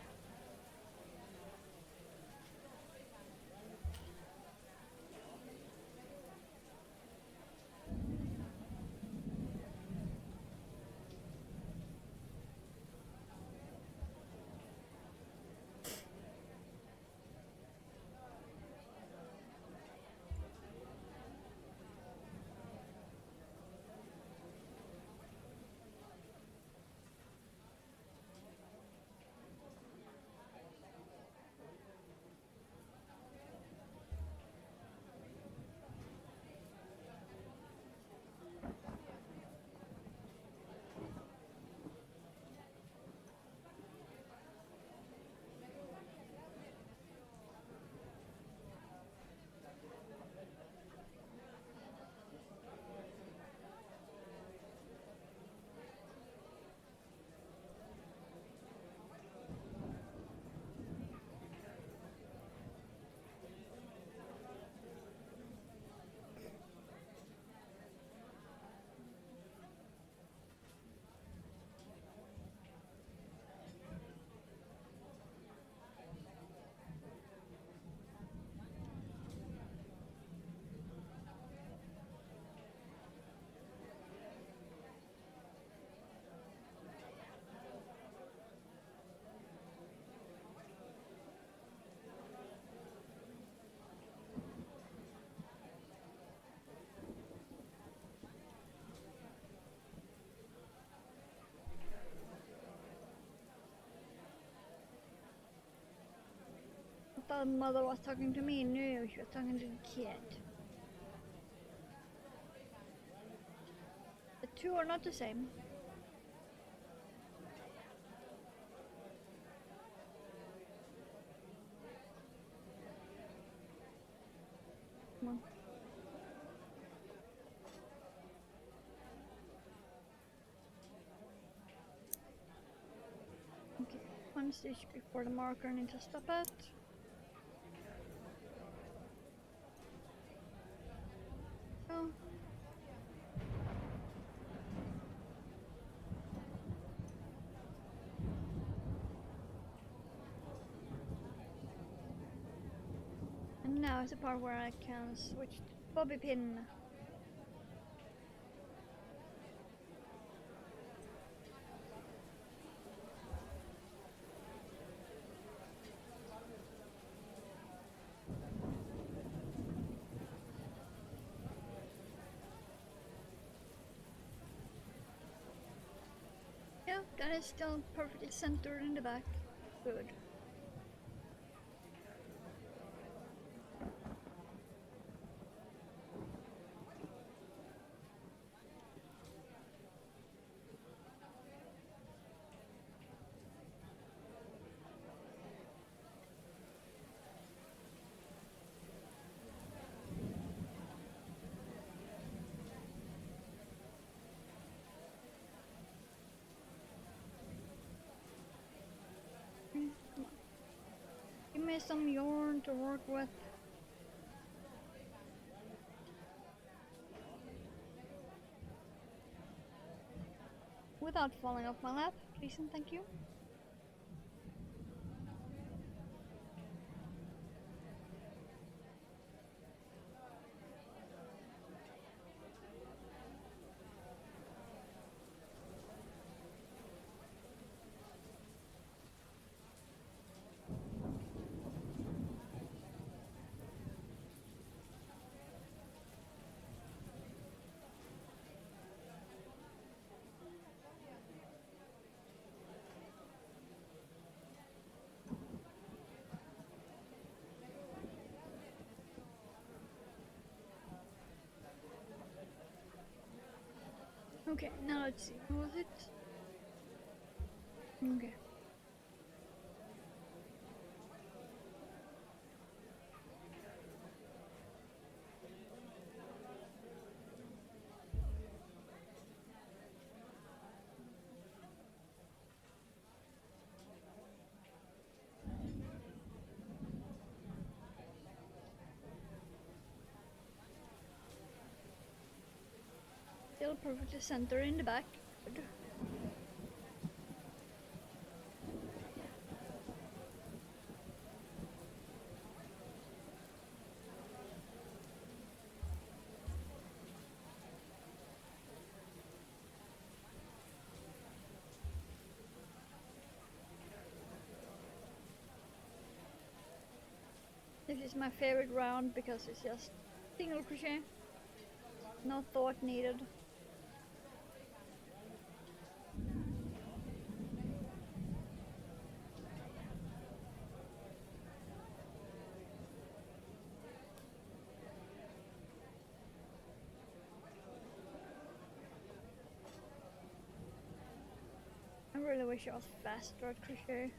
I thought mother was talking to me. No, she was talking to the kid. The two are not the same. Come on. Okay, one stitch before the marker I need to stop at. So. And now is the part where I can switch to bobby pin. Yeah, that is still perfectly centered in the back. Good. Come on. Give me some yarn to work with. Without falling off my lap, please and thank you. Okay, now let's see. Was it? Okay. Still perfectly centered in the back. Good. This is my favorite round because it's just single crochet. No thought needed. I really wish I was faster at crochet.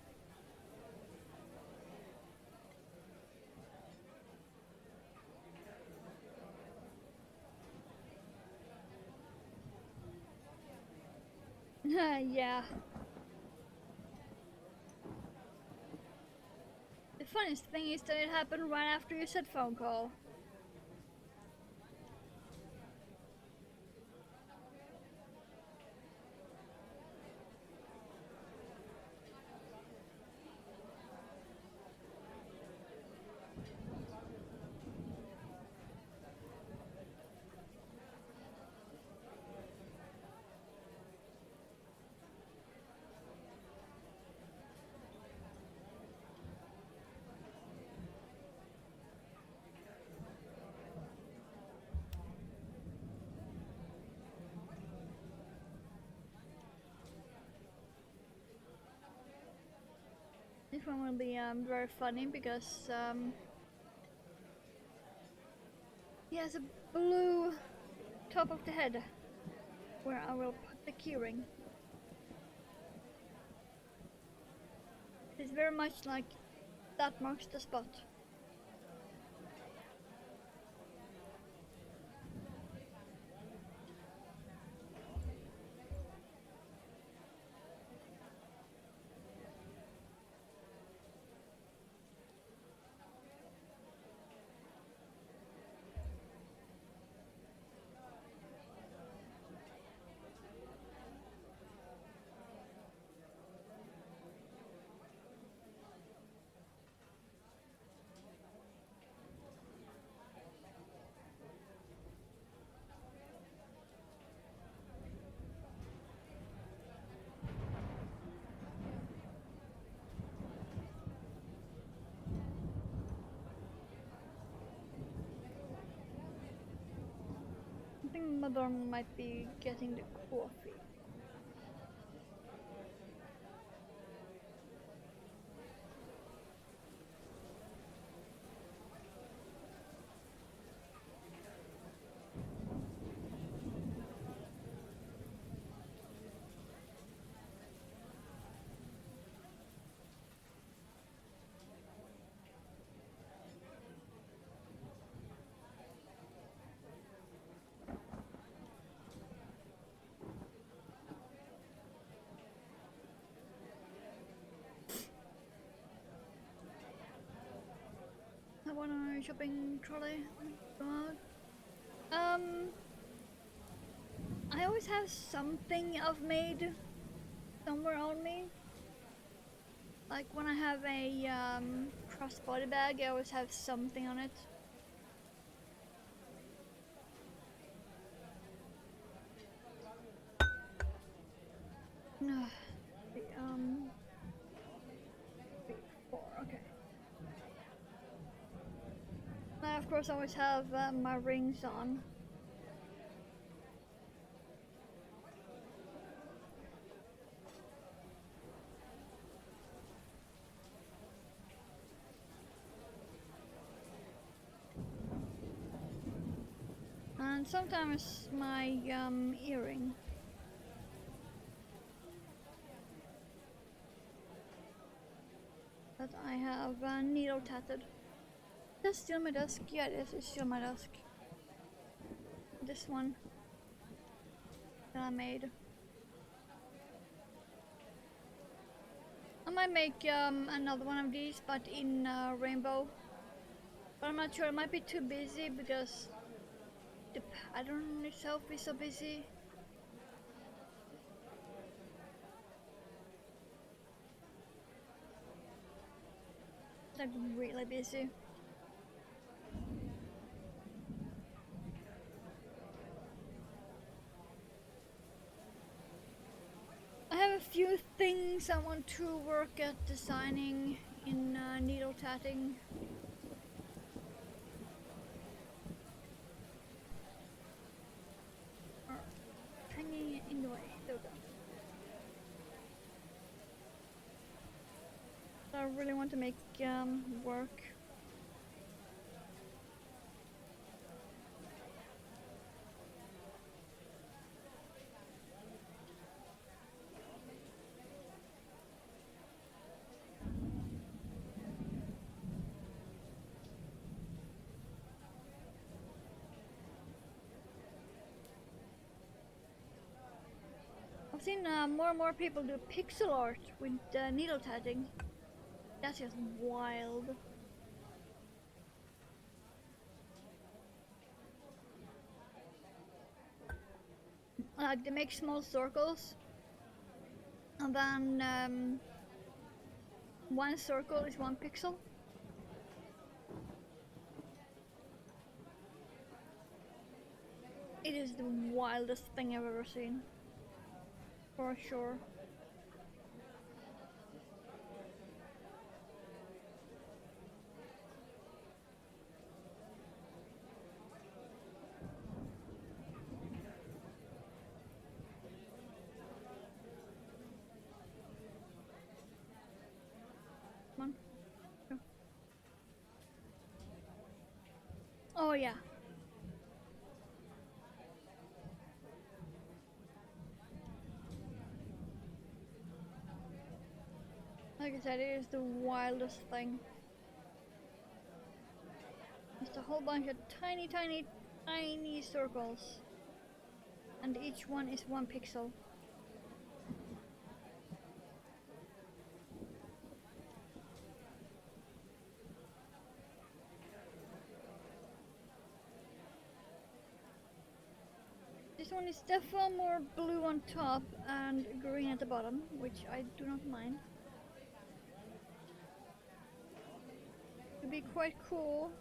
Yeah. The funniest thing is that it happened right after you said phone call. This one will be very funny because he has a blue top of the head where I will put the keyring. It's very much like that marks the spot. I think Mother might be getting the coffee. I want a shopping trolley. God. I always have something I've made somewhere on me. Like when I have a crossbody bag, I always have something on it. No, the 3, 4, okay. I of course always have my rings on. And sometimes my earring. I have needle tatted. That's still my desk. Yeah, it is. It's still my desk. This one that I made. I might make another one of these, but in rainbow. But I'm not sure. It might be too busy because the pattern itself is so busy. It's like really busy. I have a few things I want to work at designing in needle tatting. Or hanging in the way. There we go. So I really want to make work. I've seen more and more people do pixel art with needle tatting. That's just wild. Like they make small circles, and then one circle is 1 pixel. It is the wildest thing I've ever seen, for sure. Come on. Go. Oh yeah. Like I said, it is the wildest thing. Just a whole bunch of tiny, tiny, tiny circles. And each one is 1 pixel. This one is definitely more blue on top and green at the bottom, which I do not mind. It'd be quite cool.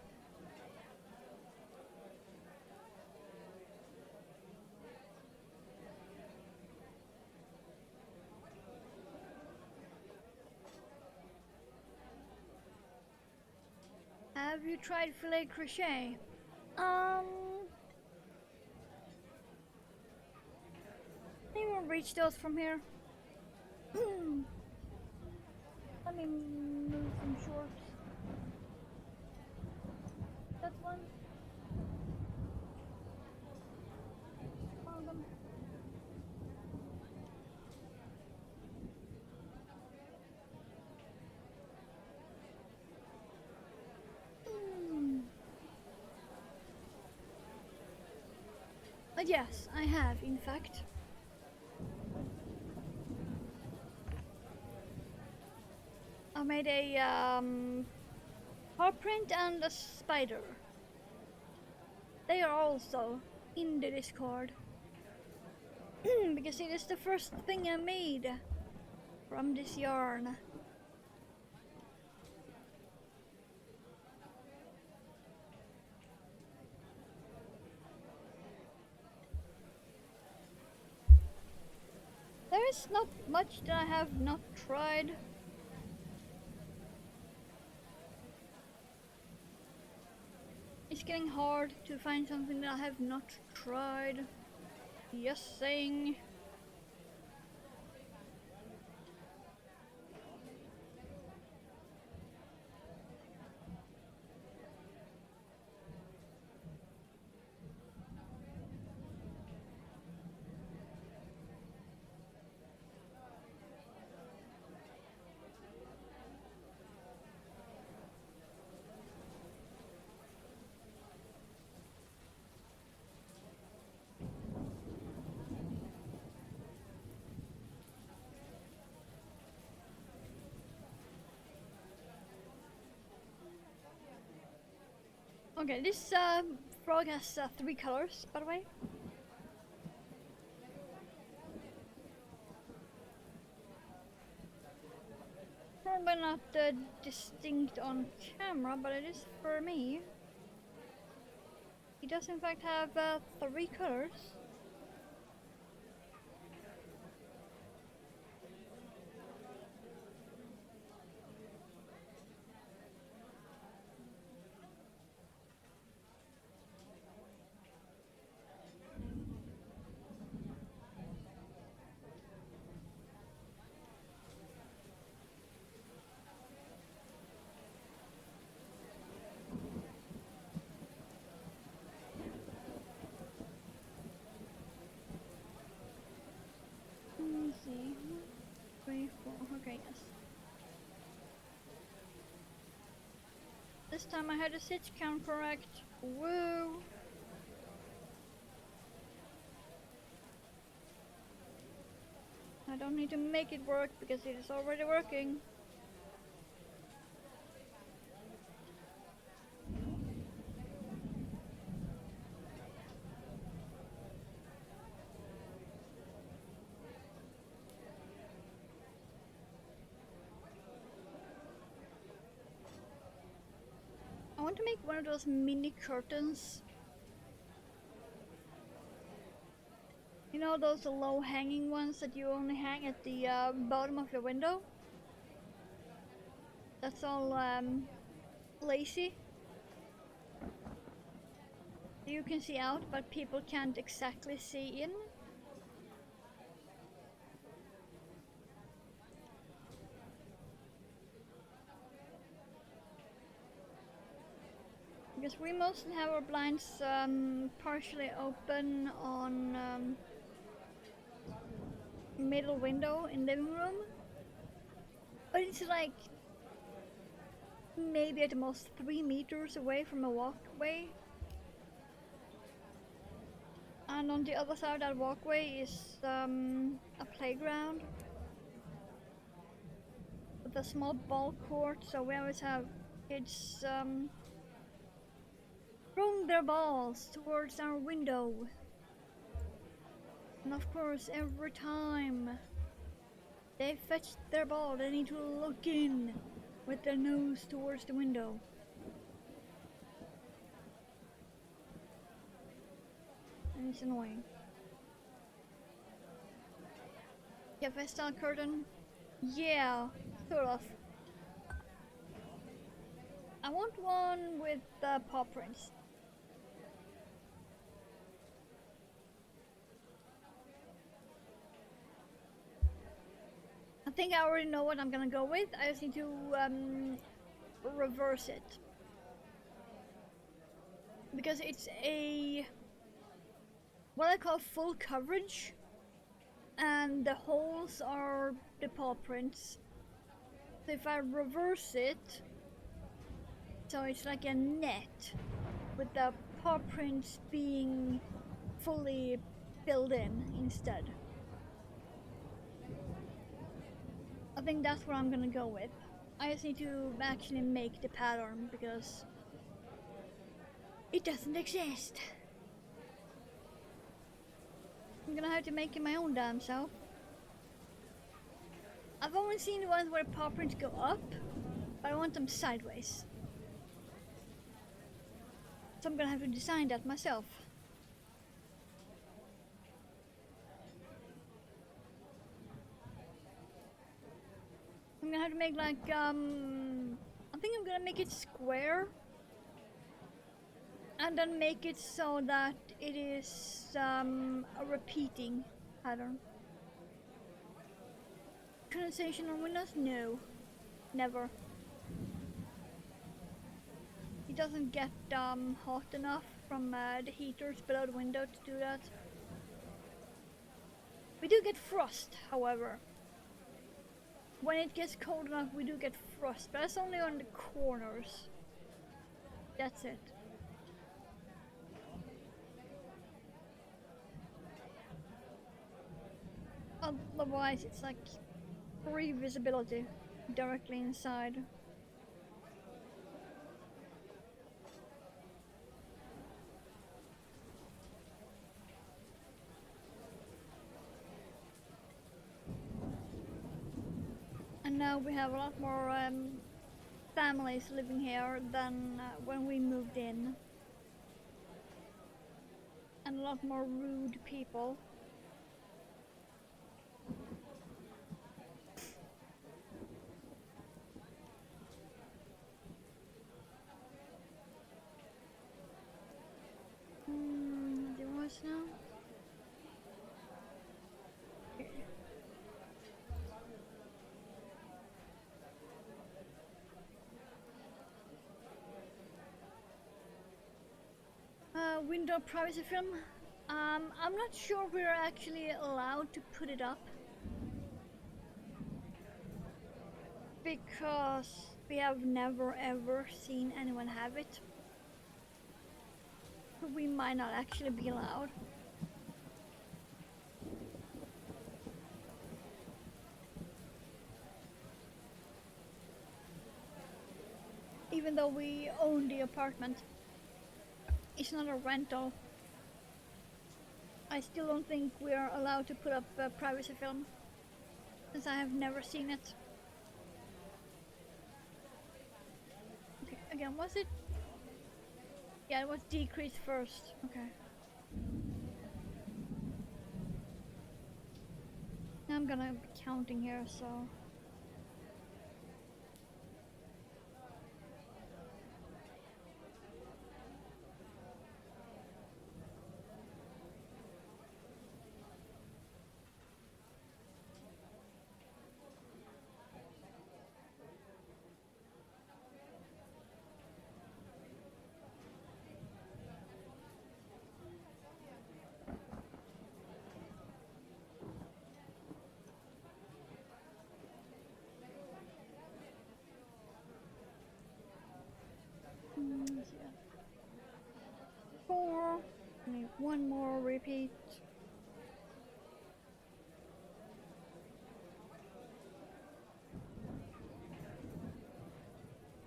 Have you tried filet crochet? Anyone reach those from here? Let me move some shorts. That one. Found them. But yes, I have, in fact. I made a paw print and a spider. They are also in the Discord. Because it is the first thing I made from this yarn. There is not much that I have not tried. It's getting hard to find something that I have not tried. Just saying. Okay, this frog has 3 colors, by the way. Probably not distinct on camera, but it is for me. He does in fact have 3 colors. Let me see. 3, 4. Okay, yes. This time I had the stitch count correct. Woo! I don't need to make it work because it is already working. I want to make one of those mini curtains. You know those low hanging ones that you only hang at the bottom of your window? That's all lacy. You can see out, but people can't exactly see in. Because we mostly have our blinds partially open on middle window in living room. But it's like maybe at the most 3 meters away from a walkway. And on the other side of that walkway is a playground with a small ball court, so we always have kids throwing their balls towards our window. And of course, every time they fetch their ball, they need to look in with their nose towards the window. And it's annoying. Yeah, Vestal curtain. Yeah, sort of. I want one with paw prints. I think I already know what I'm gonna go with. I just need to reverse it. Because it's a what I call full coverage, and the holes are the paw prints. So if I reverse it, so it's like a net with the paw prints being fully filled in instead. I think that's what I'm gonna go with. I just need to actually make the pattern because it doesn't exist. I'm gonna have to make it my own damn self. I've only seen the ones where paw prints go up, but I want them sideways. So I'm gonna have to design that myself. I'm gonna have to make like, I think I'm gonna make it square. And then make it so that it is a repeating pattern. Condensation on windows? No. Never. It doesn't get hot enough from the heaters below the window to do that. We do get frost, however. When it gets cold enough, we do get frost, but that's only on the corners. That's it. Otherwise, it's like free visibility directly inside. now we have a lot more families living here than when we moved in. And a lot more rude people. Do you watch now? Window privacy film. I'm not sure we're actually allowed to put it up because we have never ever seen anyone have it. We might not actually be allowed. Even though we own the apartment. It's not a rental. I still don't think we are allowed to put up a privacy film, since I have never seen it. Okay, again, was it? Yeah, it was decreased first. Okay. Now I'm gonna be counting here, so. Yeah. 4. Only one more repeat.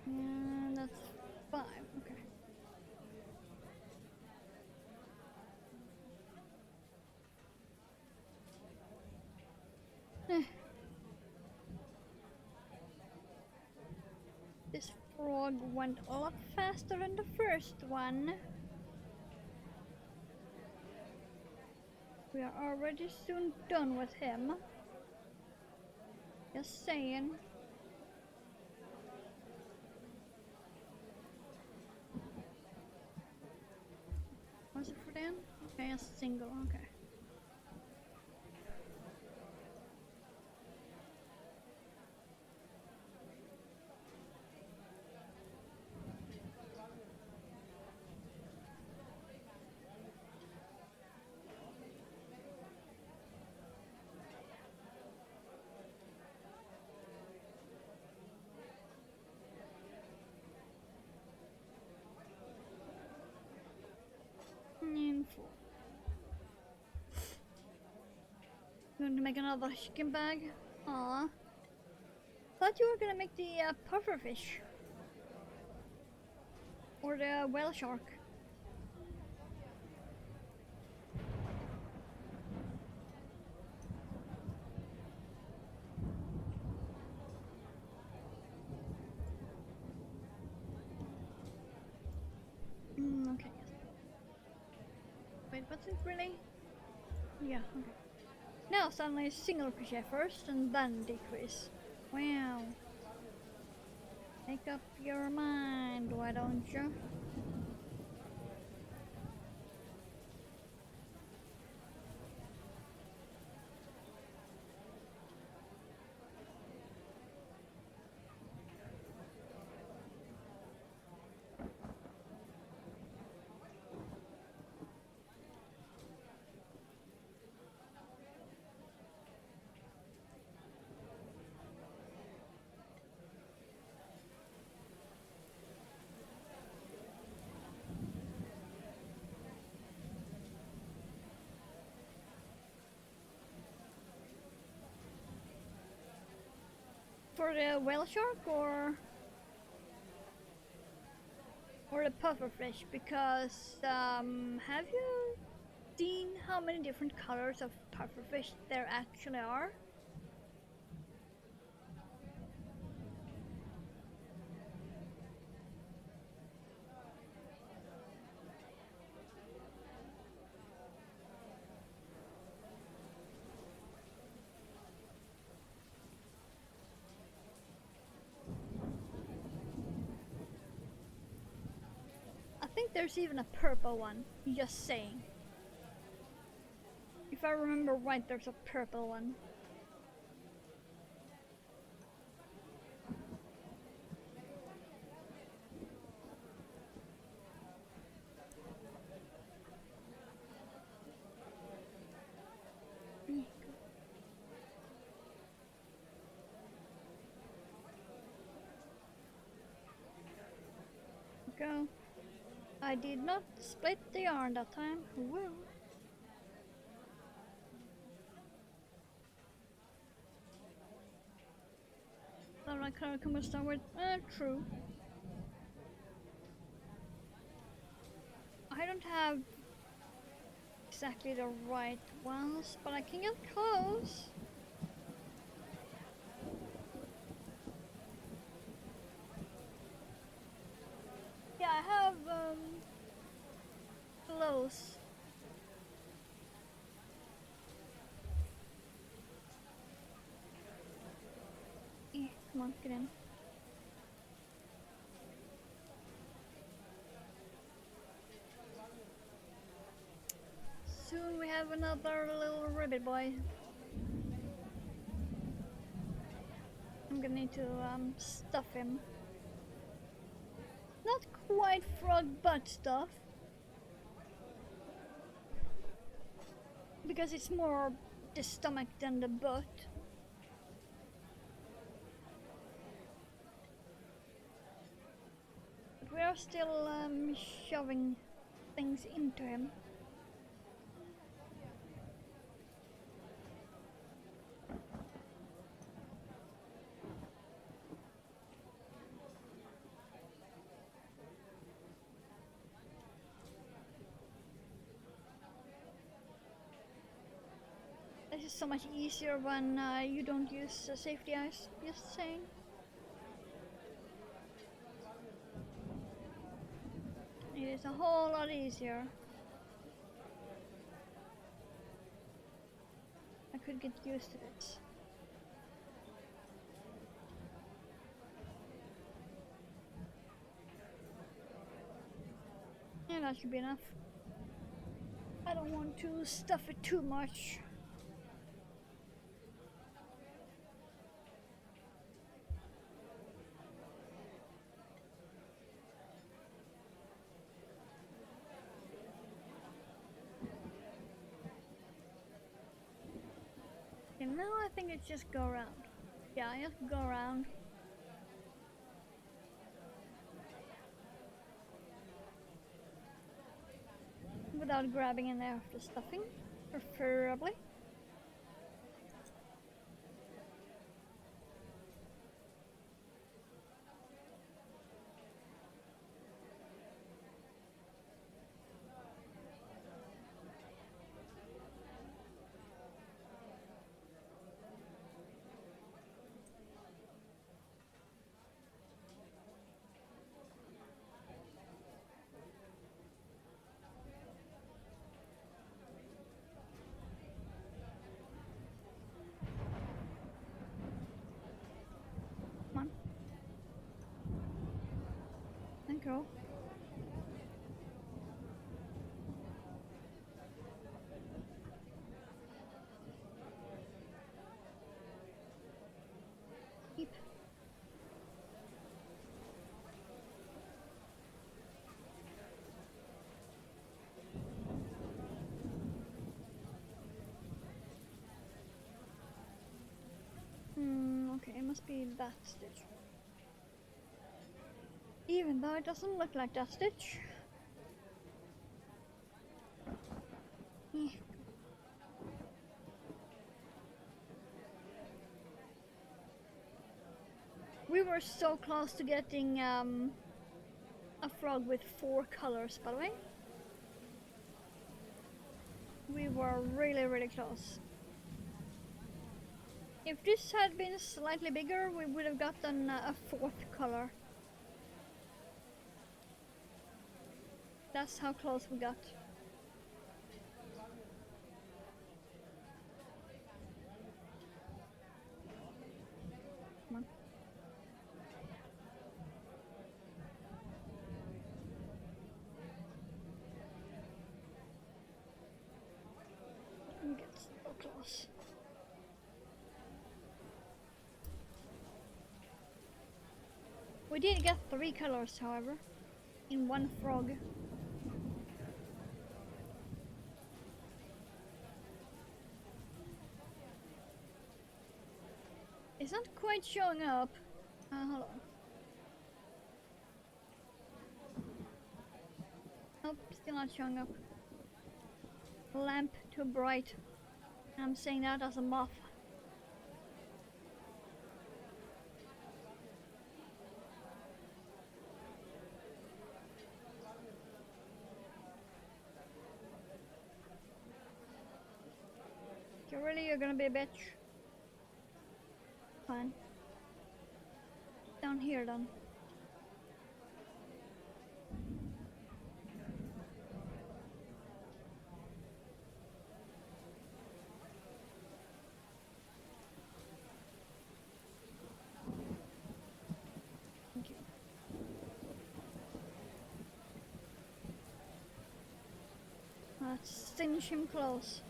And that's 5. Okay. This frog went a lot faster than the first one. We are already soon done with him. Just saying. What's it for then? Okay, a single, okay. And 4. Going to make another chicken bag. Aw. Thought you were gonna make the pufferfish. Or the whale shark. Okay. Wait, what's it really? Yeah, okay. Now suddenly single crochet first and then decrease. Wow. Make up your mind, why don't you? For the whale shark or the pufferfish, because have you seen how many different colors of pufferfish there actually are? there's even a purple one. Just saying. If I remember right, there's a purple one. Go. I did not split the yarn that time. Woo. That right color can we start with? True. I don't have exactly the right ones, but I can get close. Yeah, I have close. Come on, get in. Soon we have another little ribbit boy. I'm gonna need to stuff him. Not quite frog butt stuff. Because it's more the stomach than the butt. But we are still shoving things into him. This is so much easier when you don't use safety eyes, just saying. It is a whole lot easier. I could get used to this. Yeah, that should be enough. I don't want to stuff it too much. And now I think it's just go around. Yeah, just go around. Without grabbing in there after stuffing, preferably. Come on. And go. Keep. Okay, it must be that stitch. Even though it doesn't look like that stitch. We were so close to getting a frog with 4 colors, by the way. We were really, really close. If this had been slightly bigger, we would have gotten a 4th color. That's how close we got. Come on. We did get 3 colors, however, in one frog. It's not quite showing up. Hold on. Nope, still not showing up. Lamp too bright. I'm saying that as a moth. Okay, really, you're gonna be a bitch? Fine. Down here then. Thank you. Let's cinch him close.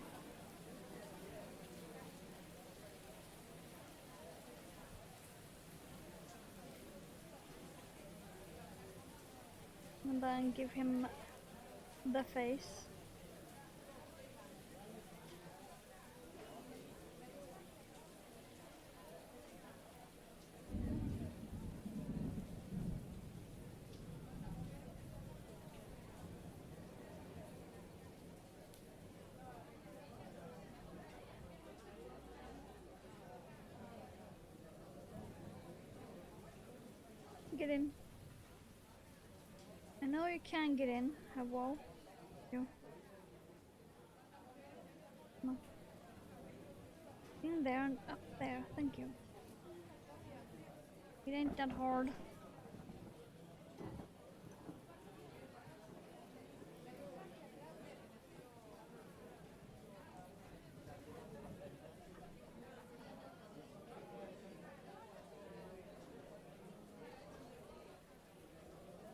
And then give him the face. Get in. I know you can get in. Have wall. You. Come on. In there and up there. Thank you. It ain't that hard.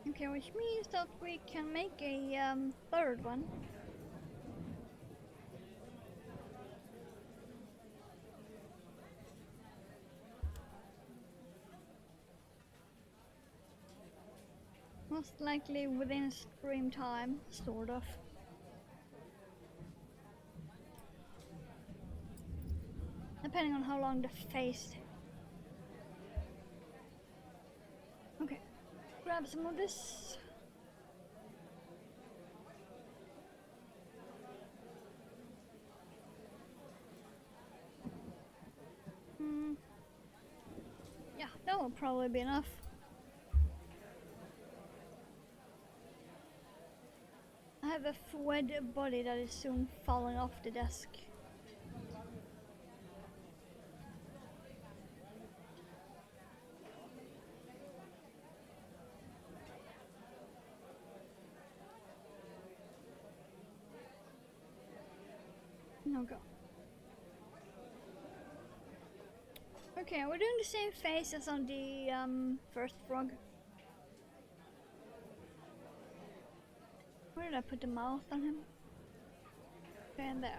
Okay, which means that we can make a third one. Most likely within stream time, sort of. Depending on how long the face. Okay, grab some of this. Yeah, that will probably be enough. I have a wed body that is soon falling off the desk. No go. Okay, we're doing the same face as on the first frog. Where did I put the mouth on him? Okay, and there.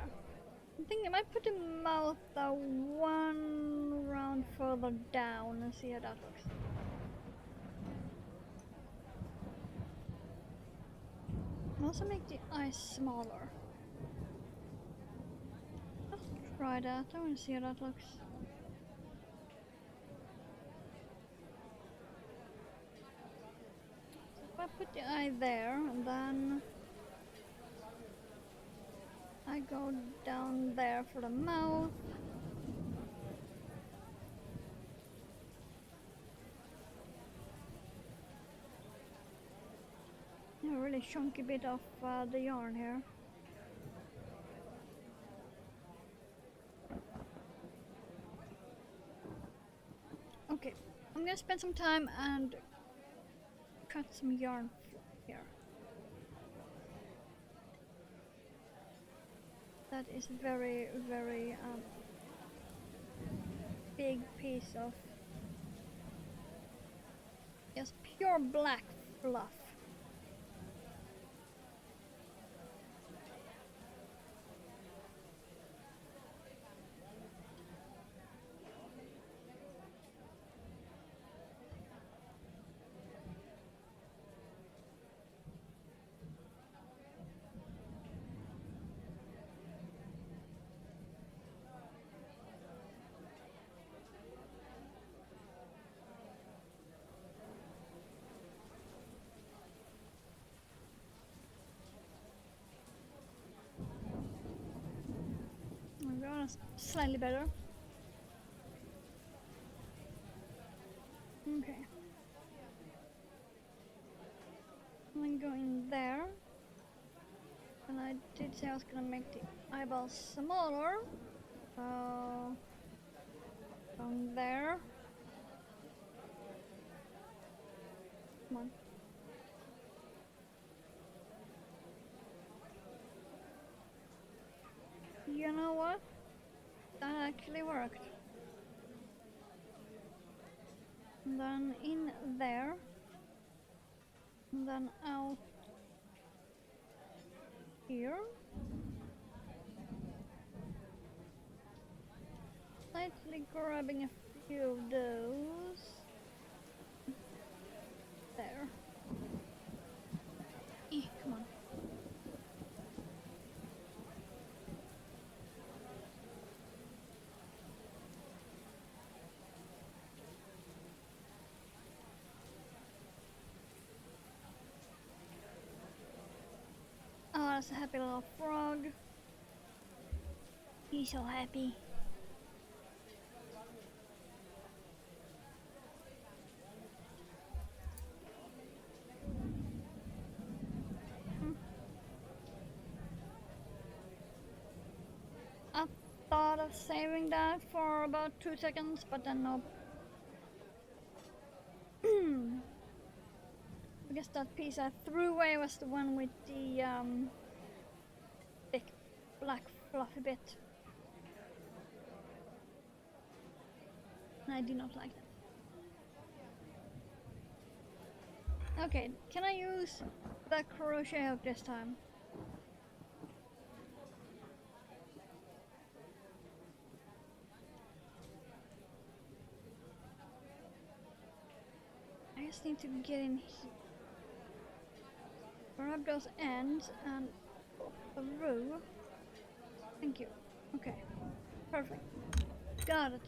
I'm thinking I might put the mouth one round further down and see how that looks. And also make the eyes smaller. Let's try that. I want to see how that looks. So if I put the eye there and then I go down there for the mouth. A really chunky bit of the yarn here. Okay, I'm gonna spend some time and cut some yarn here. That is very, very big piece of just pure black fluff. That's slightly better. Okay. I'm gonna go in there. And I did say I was gonna make the eyeballs smaller. So from there. Come on. You know what? That actually worked. And then in there. And then out here. Lightly grabbing a few of those. There. Come on. Oh, that's a happy little frog. He's so happy. I thought of saving that for about 2 seconds, but then nope. I guess that piece I threw away was the one with the thick black fluffy bit. I do not like that. Okay, can I use the crochet hook this time? I just need to get in here. Grab those ends and through. Thank you. Okay, perfect. Got it.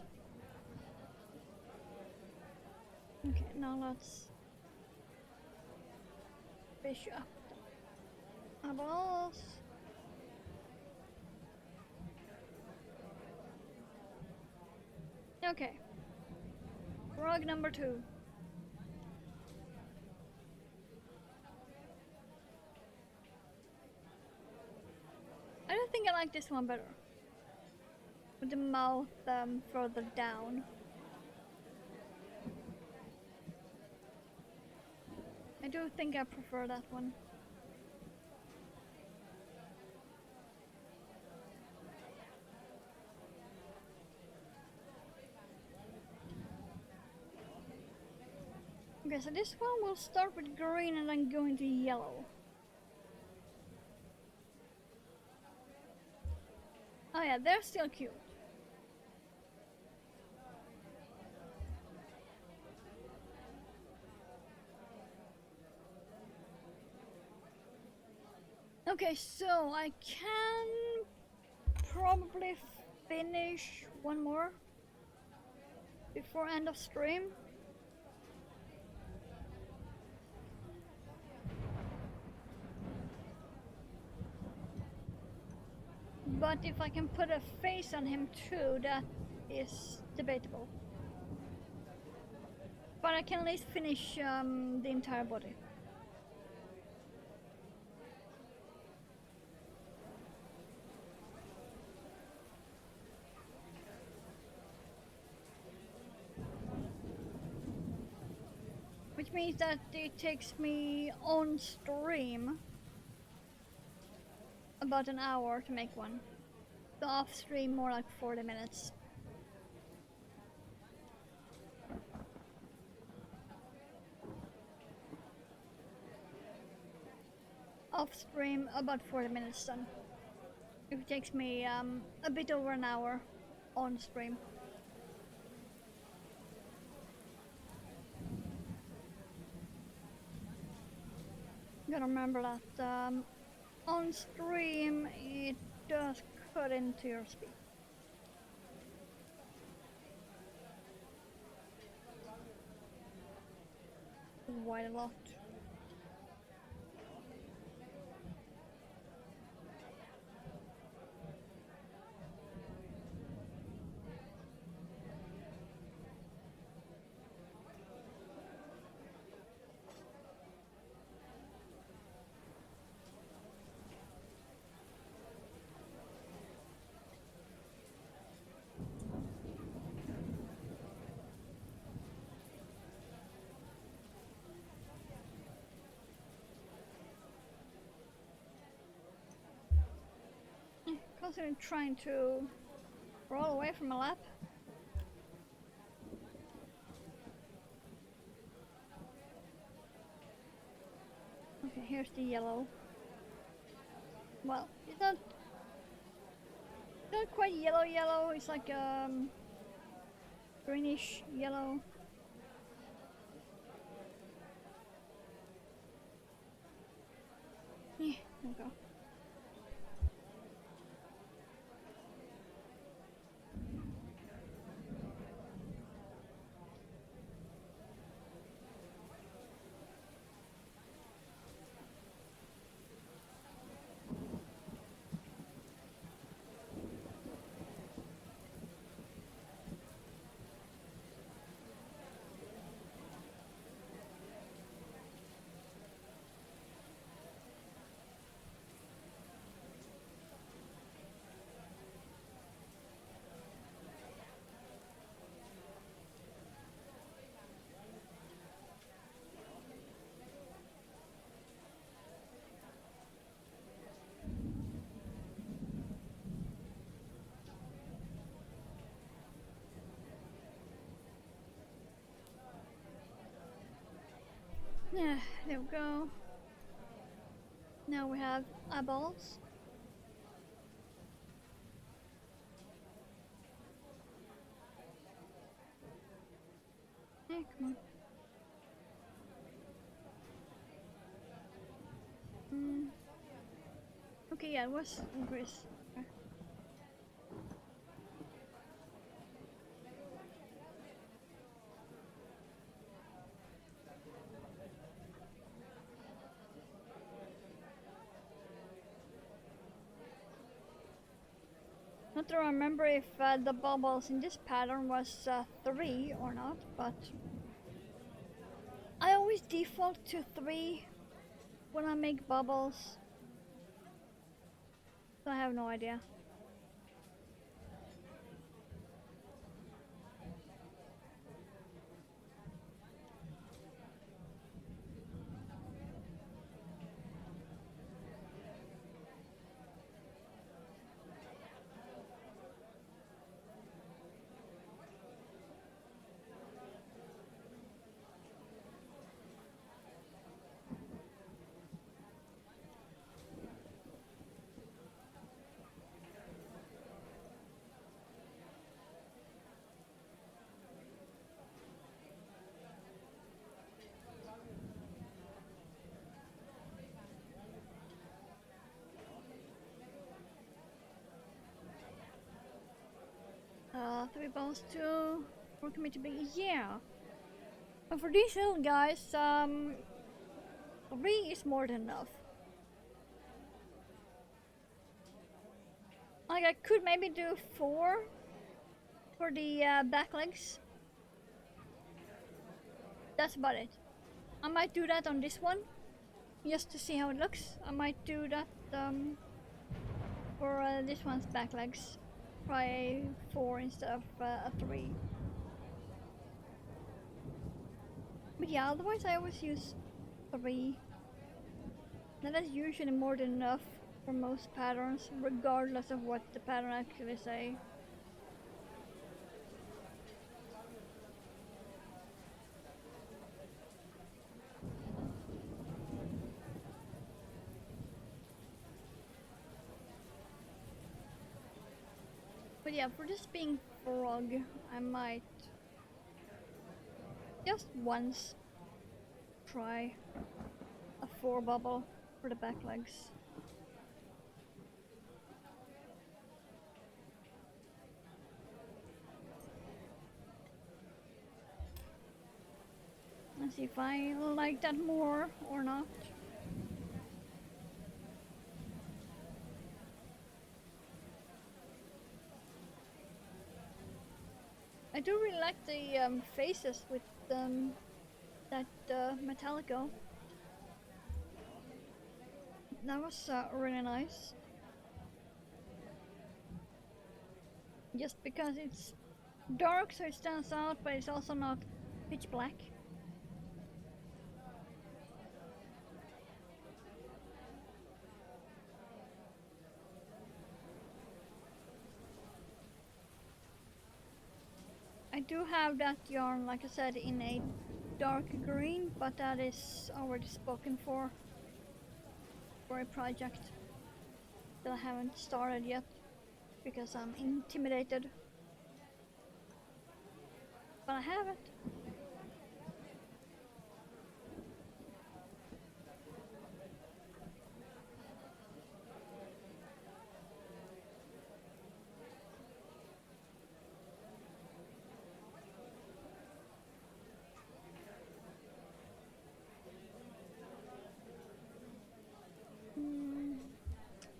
Okay, now let's fish up the eyeballs. Okay. Frog number 2. I don't think I like this one better. With the mouth further down. I do think I prefer that one. Okay, so this one will start with green and then go into yellow. Oh yeah, they're still cute. Okay, so I can probably finish one more before end of stream. But if I can put a face on him too, that is debatable. But I can at least finish the entire body. Which means that it takes me on stream about an hour to make one. The off stream more like 40 minutes. Off stream about 40 minutes then. It takes me a bit over an hour on stream. Gotta remember that on stream it does cut into your speed. Quite a lot. constantly trying to roll away from my lap. Okay, here's the yellow. Well, it's not quite yellow. It's like greenish yellow. Yeah, there we go. Yeah, there we go. Now we have eyeballs. Yeah, come on. Okay, yeah, it was increase. Okay. Not to remember if the bubbles in this pattern was 3 or not, but I always default to 3 when I make bubbles, so I have no idea. Three balls to for me to be, yeah. And for these little guys, 3 is more than enough. Like I could maybe do 4 for the back legs. That's about it. I might do that on this one, just to see how it looks. I might do that for this one's back legs. Try a 4 instead of a 3. But yeah, otherwise I always use 3. That is usually more than enough for most patterns, regardless of what the pattern actually say. But yeah, for this being frog, I might just once try a 4 bubble for the back legs. Let's see if I like that more or not. I do really like the faces with that Metallico. That was really nice. Just because it's dark, so it stands out, but it's also not pitch black. do have that yarn, like I said, in a dark green, but that is already spoken for a project that I haven't started yet because I'm intimidated. But I have it.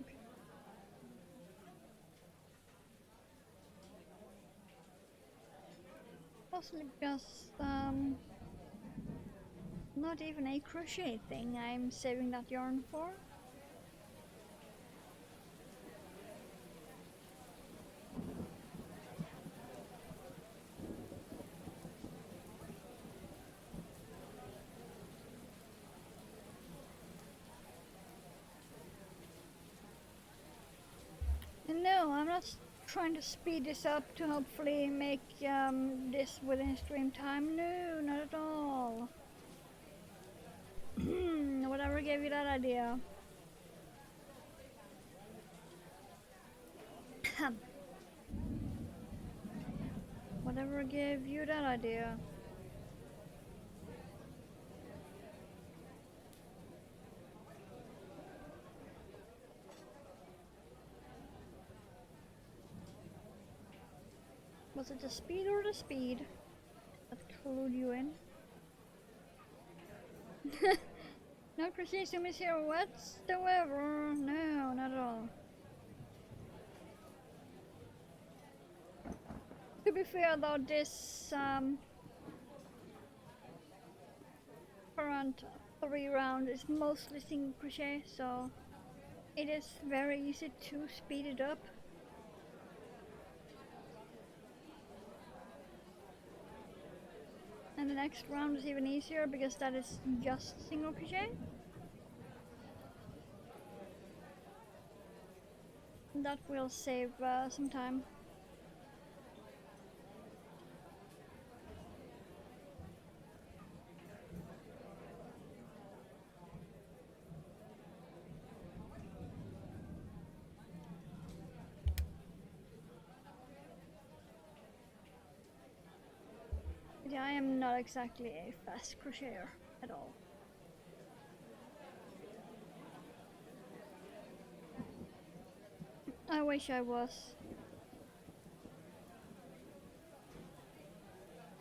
Okay. Possibly because not even a crochet thing I'm saving that yarn for. No, I'm not trying to speed this up to hopefully make this within stream time. No, not at all. Whatever gave you that idea. Whatever gave you that idea. Was it the speed or the speed that clued you in? No crochet miss here whatsoever. No, not at all. To be fair though, this current 3 round is mostly single crochet, so it is very easy to speed it up. And the next round is even easier because that is just single crochet. That will save some time. But yeah, I am not exactly a fast crocheter at all. I wish I was.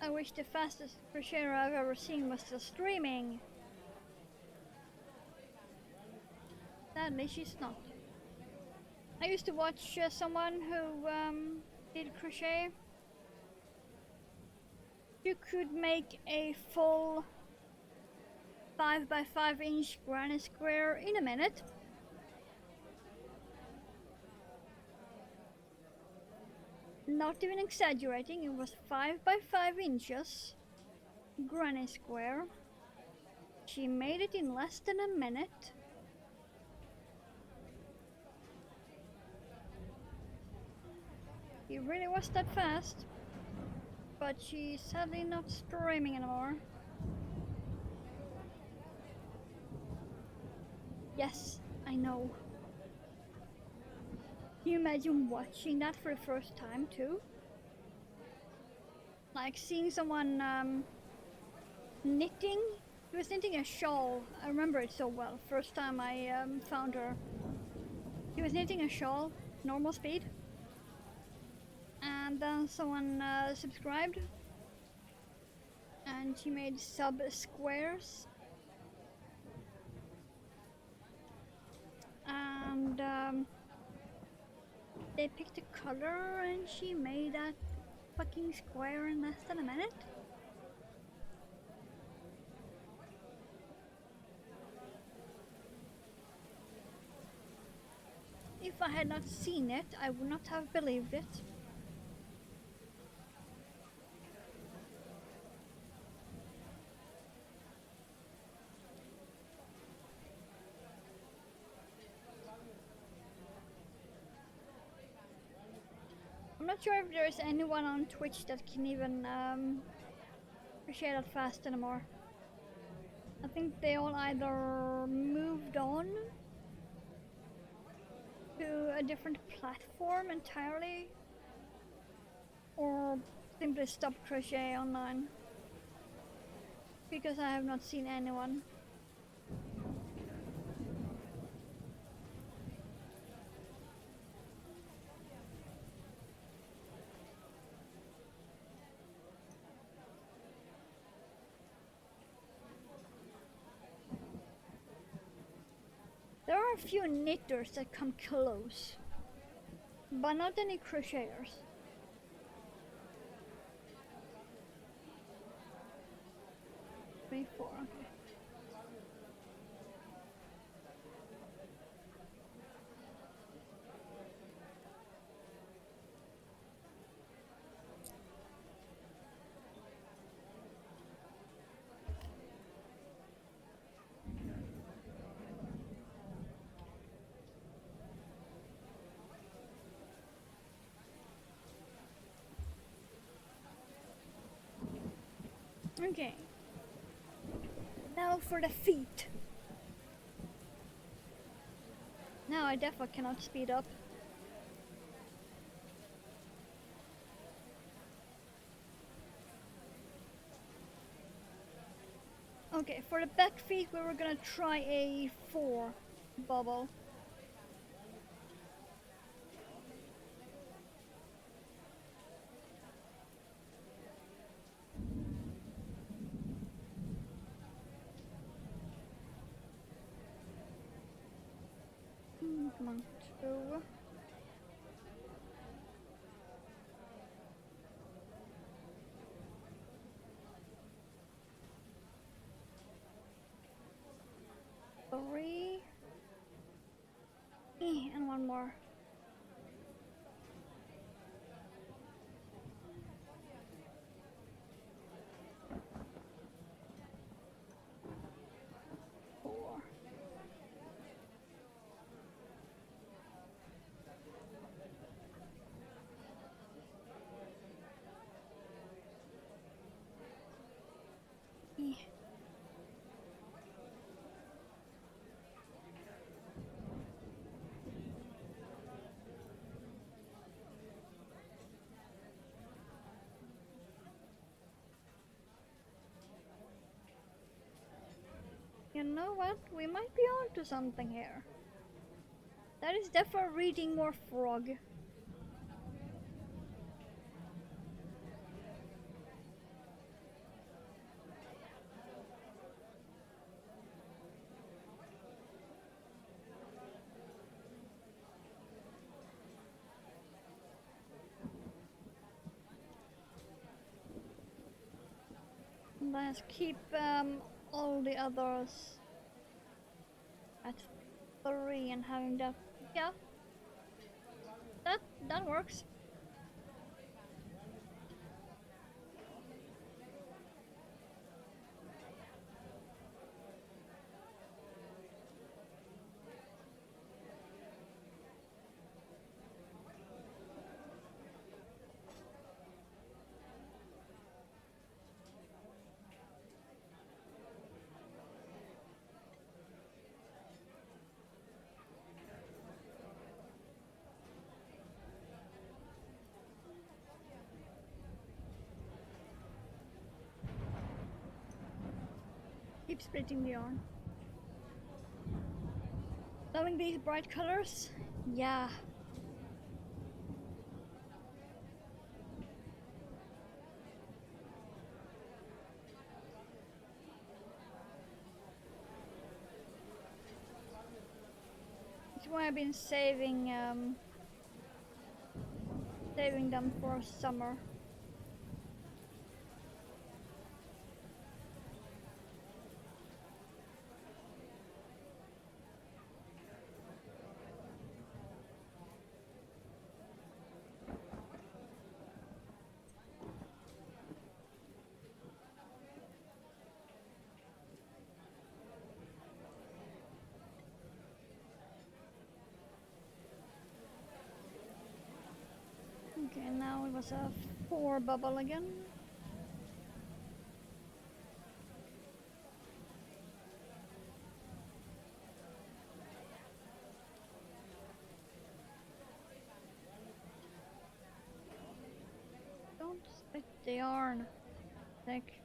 I wish the fastest crocheter I've ever seen was still streaming. Sadly, she's not. I used to watch someone who did crochet. You could make a full 5 by 5 inch granny square in a minute. Not even exaggerating, it was 5 by 5 inches granny square. She made it in less than a minute. It really was that fast. But she's sadly not streaming anymore. Yes, I know. Can you imagine watching that for the first time too? Like seeing someone knitting. She was knitting a shawl. I remember it so well. First time I found her. She was knitting a shawl, normal speed. And then someone subscribed. And she made sub squares. And they picked a color and she made that fucking square in less than a minute. If I had not seen it, I would not have believed it. I'm not sure if there's anyone on Twitch that can even crochet that fast anymore. I think they all either moved on to a different platform entirely or simply stopped crochet online, because I have not seen anyone. There are a few knitters that come close, but not any crocheters. Three, four, okay. Okay. Now for the feet. Now I definitely cannot speed up. Okay, for the back feet we were gonna try a 4 bubble. Come on, 2. Three. And one more. Four. You know what? We might be onto something here. That is definitely reading more frog. Let's keep all the others at 3 and having that. Yeah, that works. Keep splitting the yarn. Loving these bright colors? Yeah. That's why I've been saving them for summer. Okay, now it was a 4 bubble again. Don't split the yarn. Like,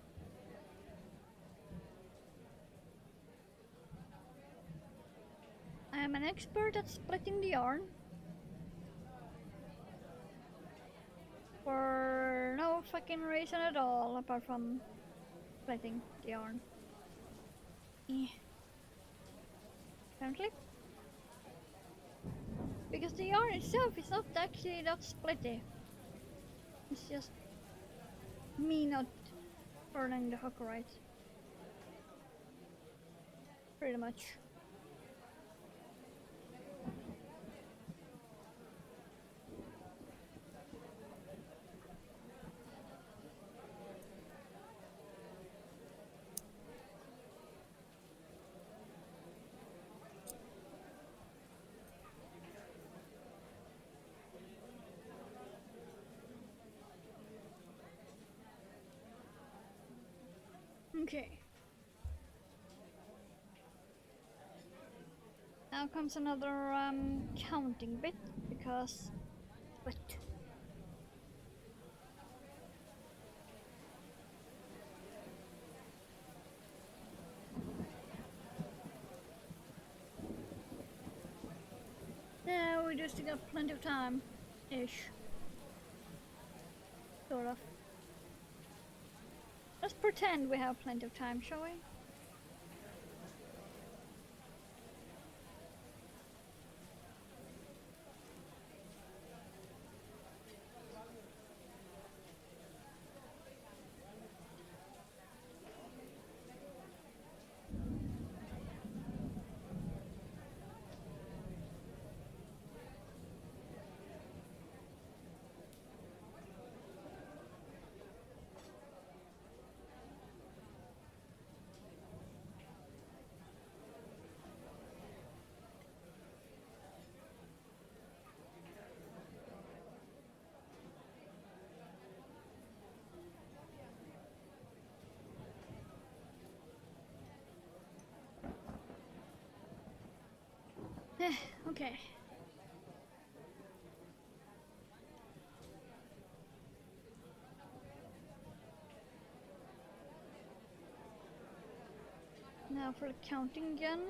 I am an expert at splitting the yarn. For no fucking reason at all, apart from splitting the yarn. Apparently. Because the yarn itself is not actually that splitty. It's just me not burning the hook right. Pretty much. Okay. Now comes another counting bit, because... What? Yeah, we just got plenty of time. Ish. Sort of. Let's pretend we have plenty of time, shall we? Okay. Now for the counting again.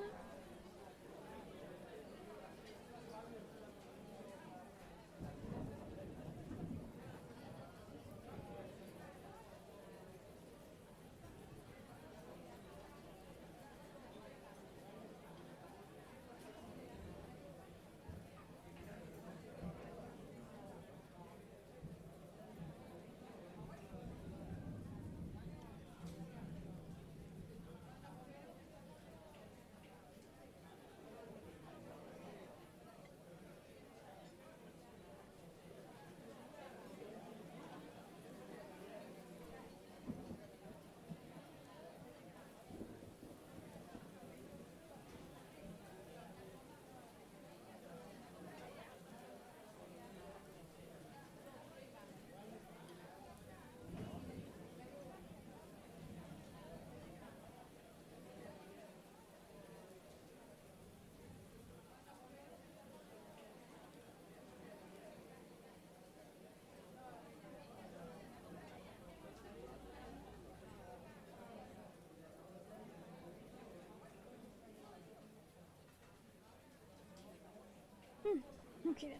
Okay then.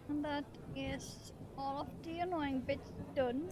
And that is all of the annoying bits done.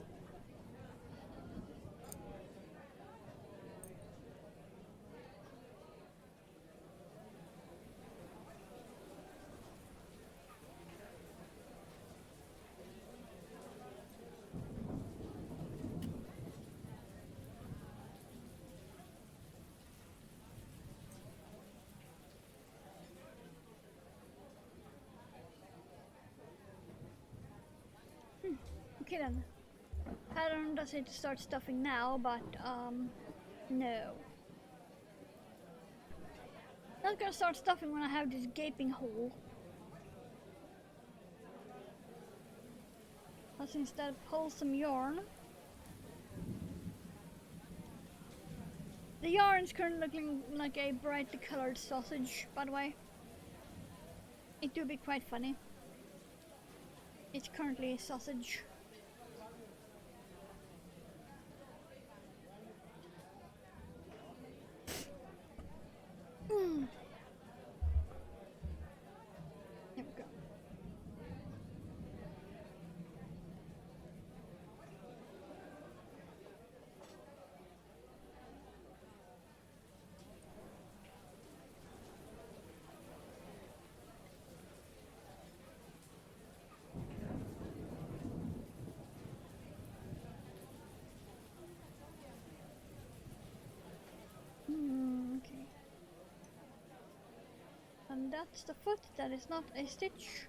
Okay then. Pattern does it start stuffing now, but no. Not gonna start stuffing when I have this gaping hole. Let's instead pull some yarn. The yarn is currently looking like a brightly colored sausage, by the way. It do be quite funny. It's currently a sausage. There we go. Okay. And that's the foot, that is not a stitch.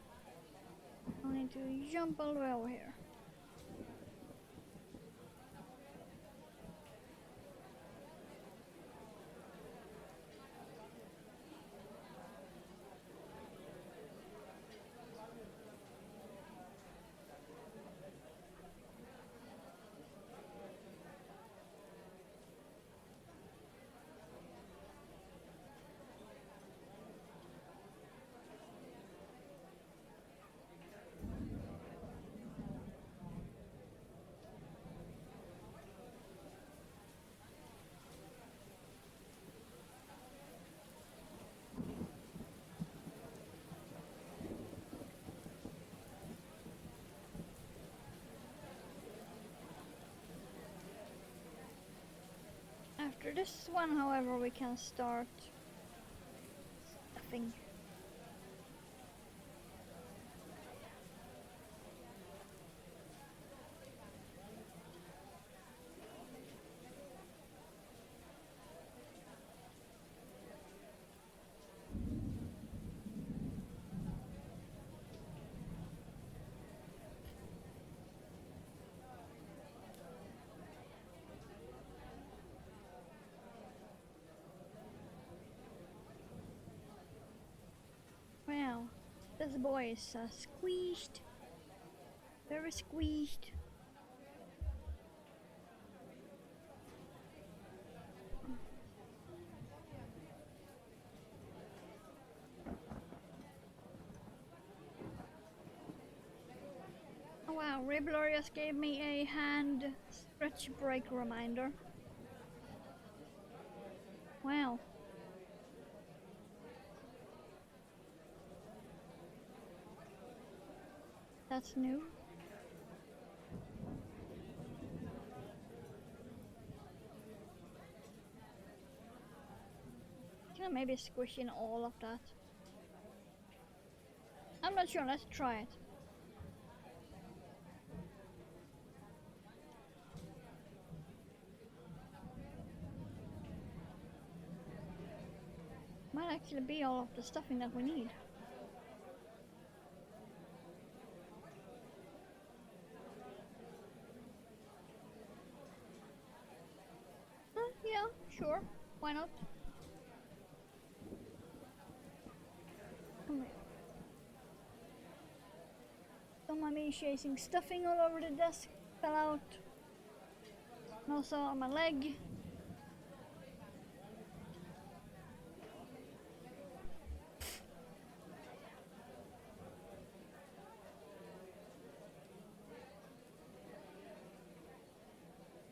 I need to jump all the way over here. After this one, however, we can start stuffing. Wow, this boy is squeezed. Very squeezed. Oh wow, ribblr just gave me a hand stretch break reminder. Wow. That's new. Can I maybe squish in all of that? I'm not sure, let's try it. Might actually be all of the stuffing that we need. Yeah, sure. Why not? Come here. Don't mind me chasing stuffing all over the desk. Fell out. And also on my leg.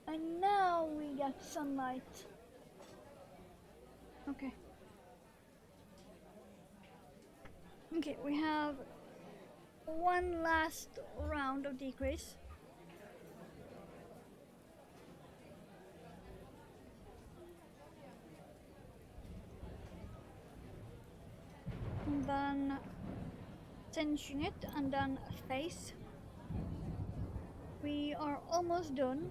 And now we got sunlight. Okay. Okay, we have one last round of decrease. And then cinching it and then face. We are almost done.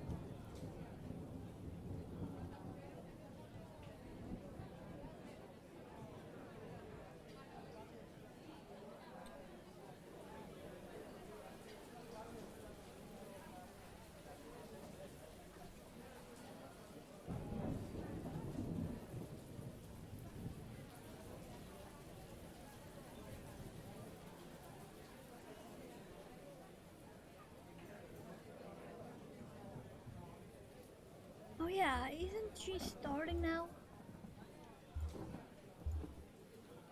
Yeah, isn't she starting now?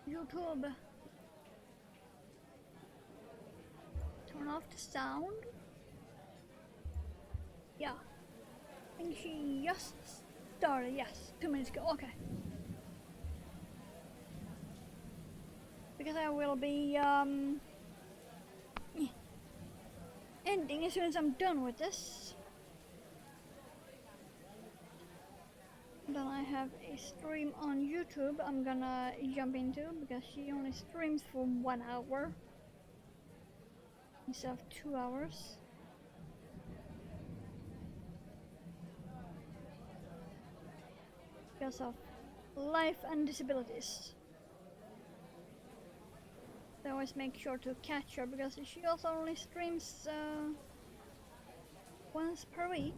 YouTube. Turn off the sound. Yeah. I think she just started, yes, 2 minutes ago, okay. Because I will be ending as soon as I'm done with this. Then I have a stream on YouTube I'm gonna jump into because she only streams for 1 hour instead of 2 hours. Because of life and disabilities. So I always make sure to catch her because she also only streams once per week.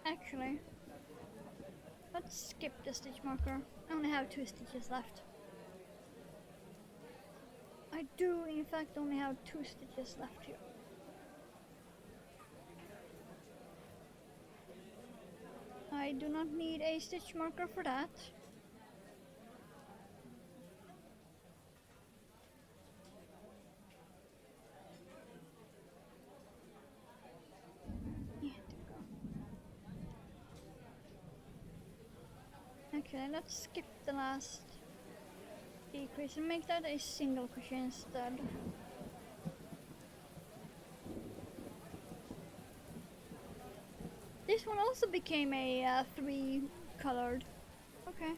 Actually, let's skip the stitch marker. I only have 2 stitches left. I do in fact only have 2 stitches left here. I do not need a stitch marker for that. Yeah, there we go. Okay, let's skip the last decrease and make that a single crochet instead. This one also became a 3 colored. Okay.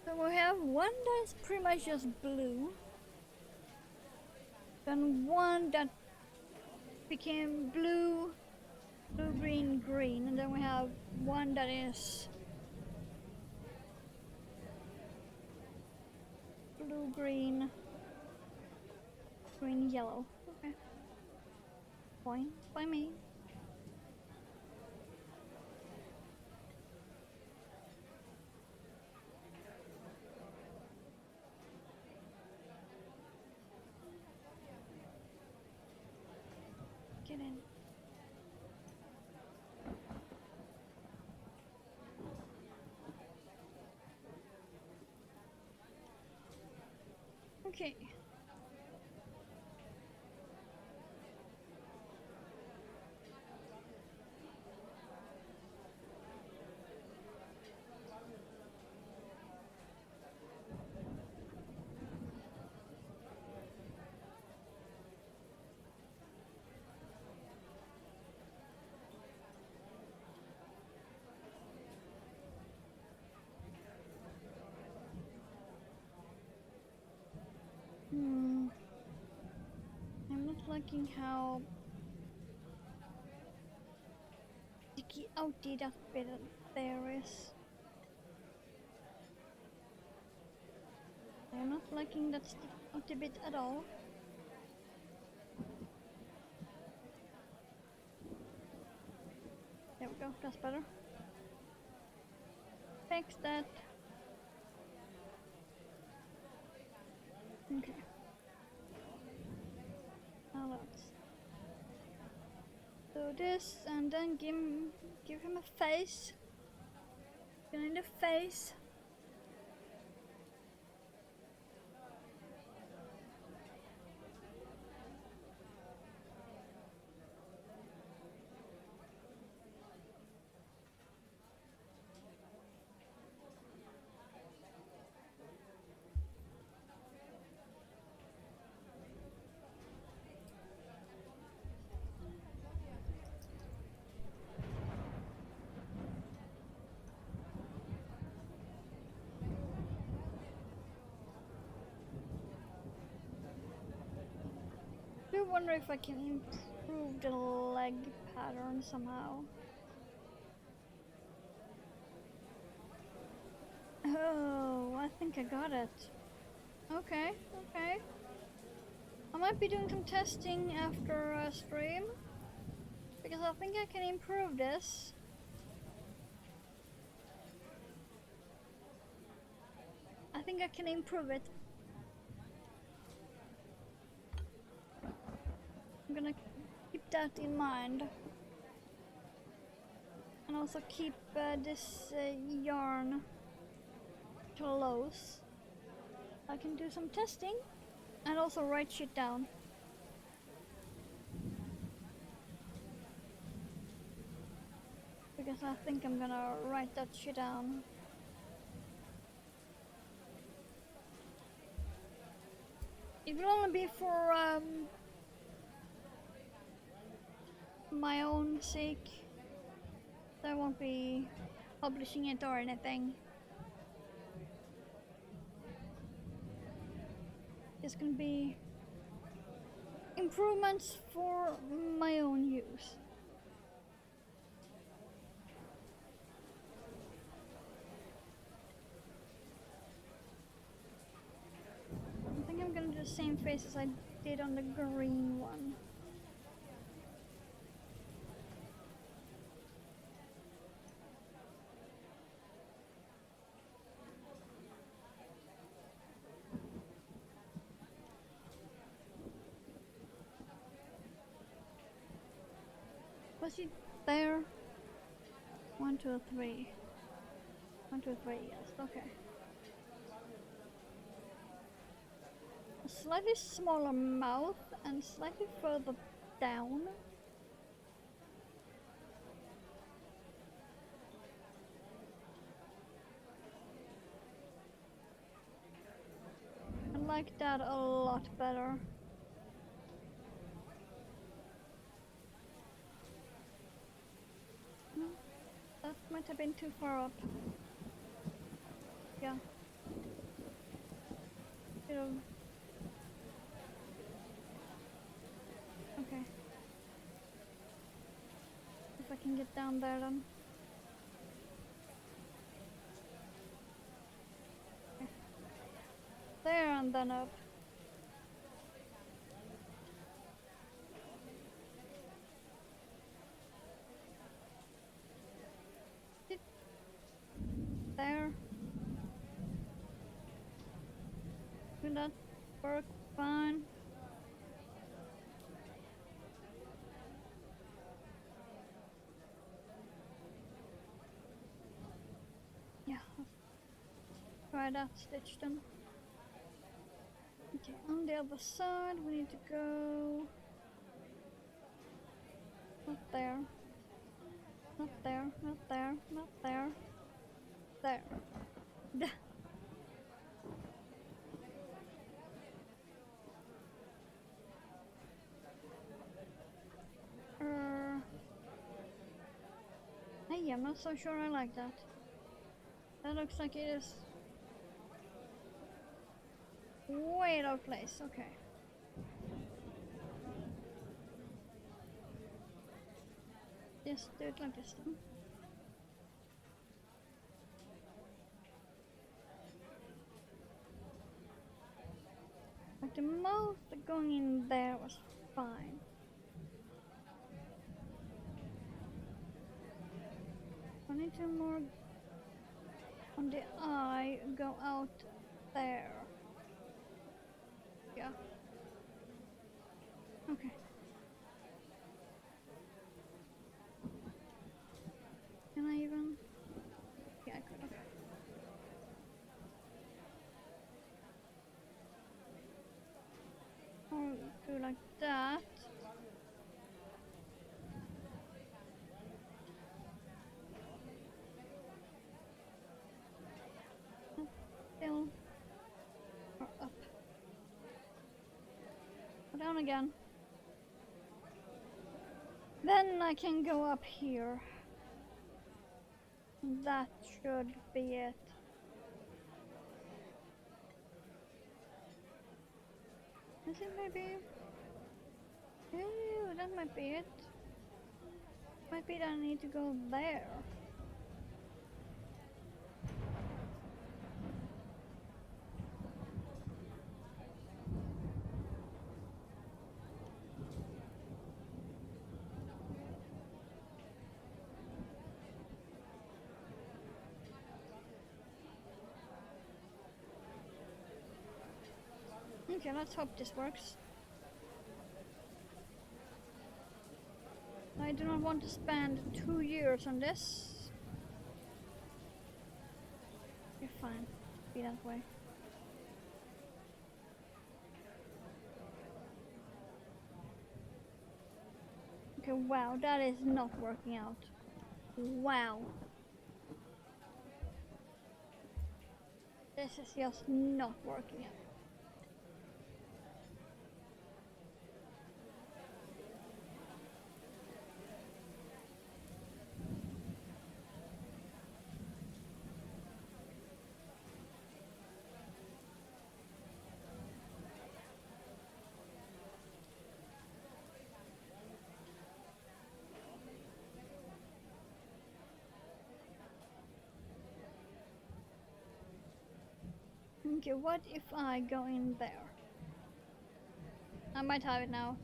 So we have one that's pretty much just blue. Then one that became blue, blue, green, green. And then we have one that is blue, green, green, yellow. Okay. Fine by me. Get in. Okay. I'm not liking how sticky outy that bit there is. I'm not liking that sticky outy bit at all. There we go, that's better. Fix that. Okay. Now let's do this and then give him a face. Get in the face. I wonder if I can improve the leg pattern somehow. Oh, I think I got it. Okay, okay. I might be doing some testing after stream, because I think I can improve this. I think I can improve it. I'm gonna keep that in mind. And also keep this yarn close. I can do some testing and also write shit down. Because I think I'm gonna write that shit down. It will only be for my own sake. I won't be publishing it or anything. It's gonna be improvements for my own use. I think I'm gonna do the same face as I did on the green one. Was it there? 1, 2, 3. 1, 2, 3, yes, okay. A slightly smaller mouth and slightly further down. I like that a lot better. No, that might have been too far up. Yeah. Okay. If I can get down there then. Okay. There and then up. There. Will that work fine? Yeah. Try that stitch then. Okay, on the other side we need to go. Not there. Not there, not there, not there. There. Duh. Hey, I'm not so sure I like that. That looks like it is way out of place. Okay. Just do it like this then. Like the mouth going in there was fine. I need to more on the eye go out there. Yeah. Okay. Can I even? Yeah, I could. Okay. Or do like that. Still. Or up. Go down again. Then I can go up here. That should be it. Is it maybe? Ooh, that might be it. Might be that I need to go there. Okay, let's hope this works. I do not want to spend 2 years on this. You're fine. Be that way. Okay, wow, that is not working out. Wow. This is just not working out. Okay, what if I go in there? I might have it now.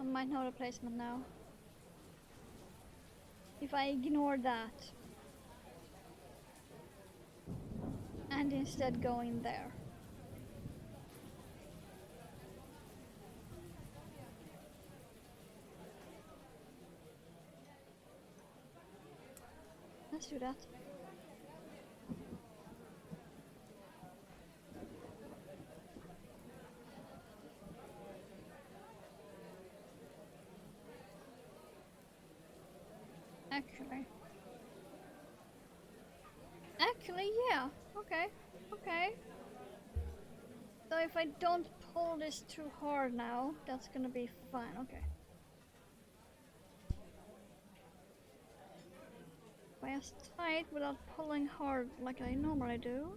I might know the placement now. If I ignore that and instead go in there. Let's do that. Actually, yeah. Okay. Okay. So if I don't pull this too hard now, that's gonna be fine. Okay. If I just tight without pulling hard like I normally do,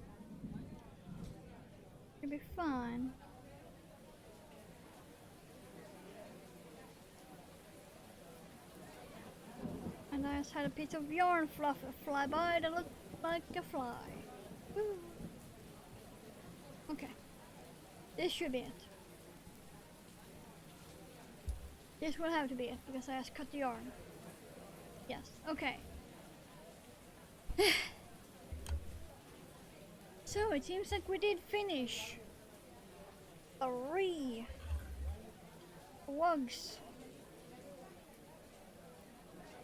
it'll be fine. And I just had a piece of yarn fly by that looked like a fly. Woo. Okay. This should be it. This will have to be it because I just cut the yarn. Yes. Okay. So it seems like we did finish 3 fwoggies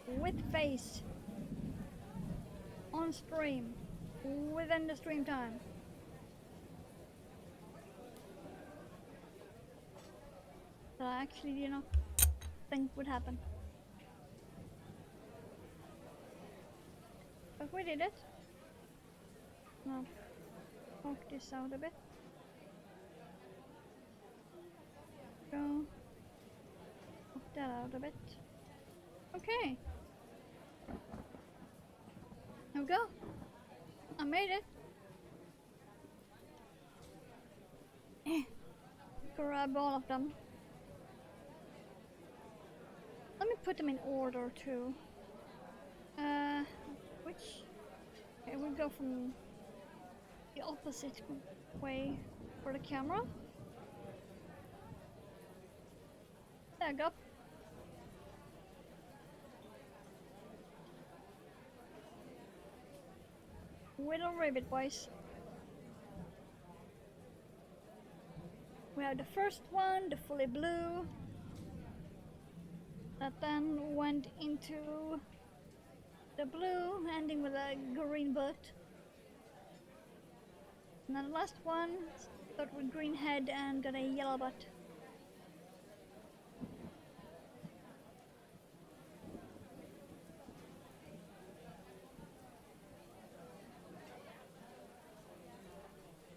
with face on stream within the stream time. That I actually did not think would happen. But we did it. Now poke this out a bit. Go. Poke that out a bit. Okay. There we go. I made it. Grab all of them. Let me put them in order too. Which? Okay, we'll go from the opposite way for the camera. There we go. Little ribbit boys. We have the first one, the fully blue, that then went into the blue, ending with a green butt. And then the last one started with green head and got a yellow butt.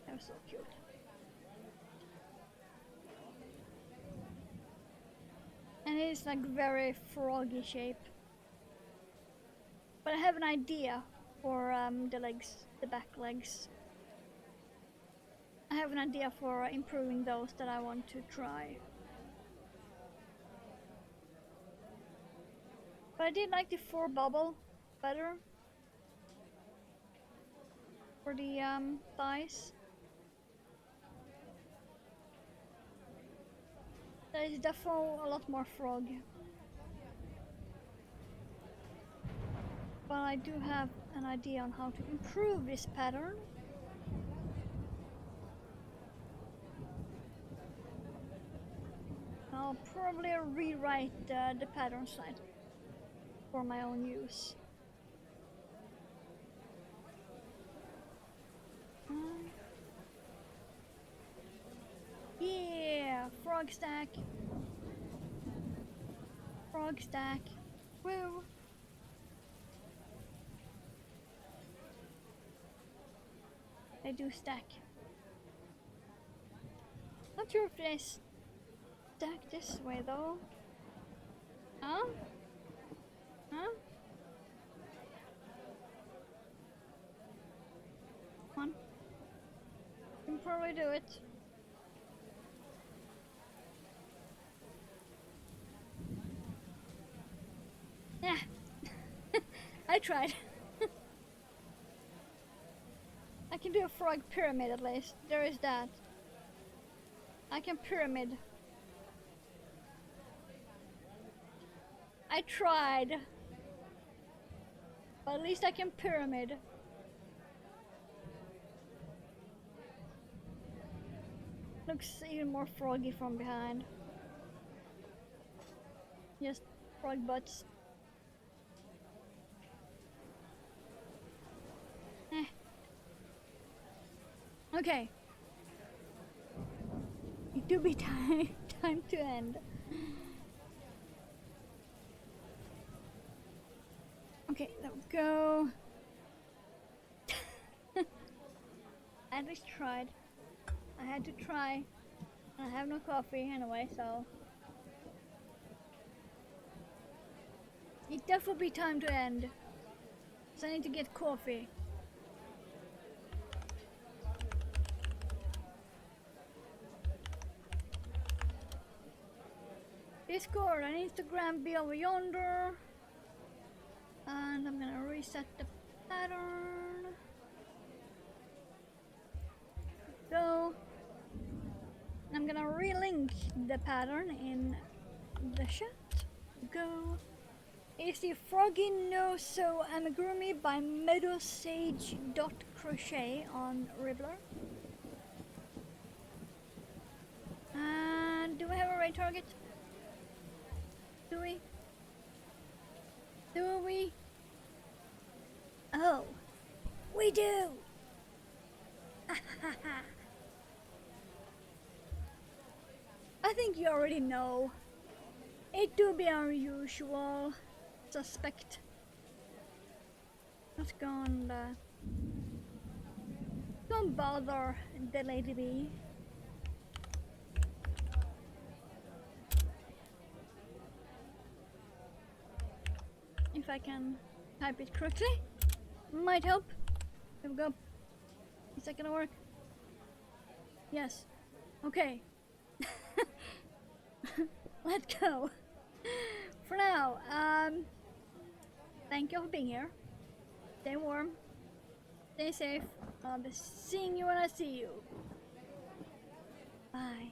That was so cute. And it is like very froggy shape. But I have an idea for the legs, the back legs. I have an idea for improving those that I want to try. But I did like the 4 bubble better for the thighs. That is definitely a lot more frog. But I do have an idea on how to improve this pattern. I'll probably rewrite the pattern slightly for my own use. Yeah, frog stack. Frog stack. Woo. They do stack. Not sure if they stack this way though. Huh? Huh? Come on. You can probably do it. Yeah. I tried. I can do a frog pyramid at least. There is that. I can pyramid. I tried. But at least I can pyramid. Looks even more froggy from behind. Just frog butts. Eh. Okay. It do be time to end. Okay, there we go. I at least tried. I had to try. I have no coffee anyway, so it definitely be time to end. So I need to get coffee. Discord and Instagram be over yonder. And I'm gonna reset the pattern. Go. I'm gonna relink the pattern in the chat. Go. It's the Froggy No So Amigurumi by meadowsage.crochet on Ribblr. And do we have a raid target? Do we? Do we? Oh, we do! I think you already know. It do be unusual. Suspect. Let's go and don't bother the lady bee. If I can type it correctly, might help. Here we go. Is that gonna work? Yes. Okay. Let's go. For now, thank you for being here. Stay warm. Stay safe. I'll be seeing you when I see you. Bye.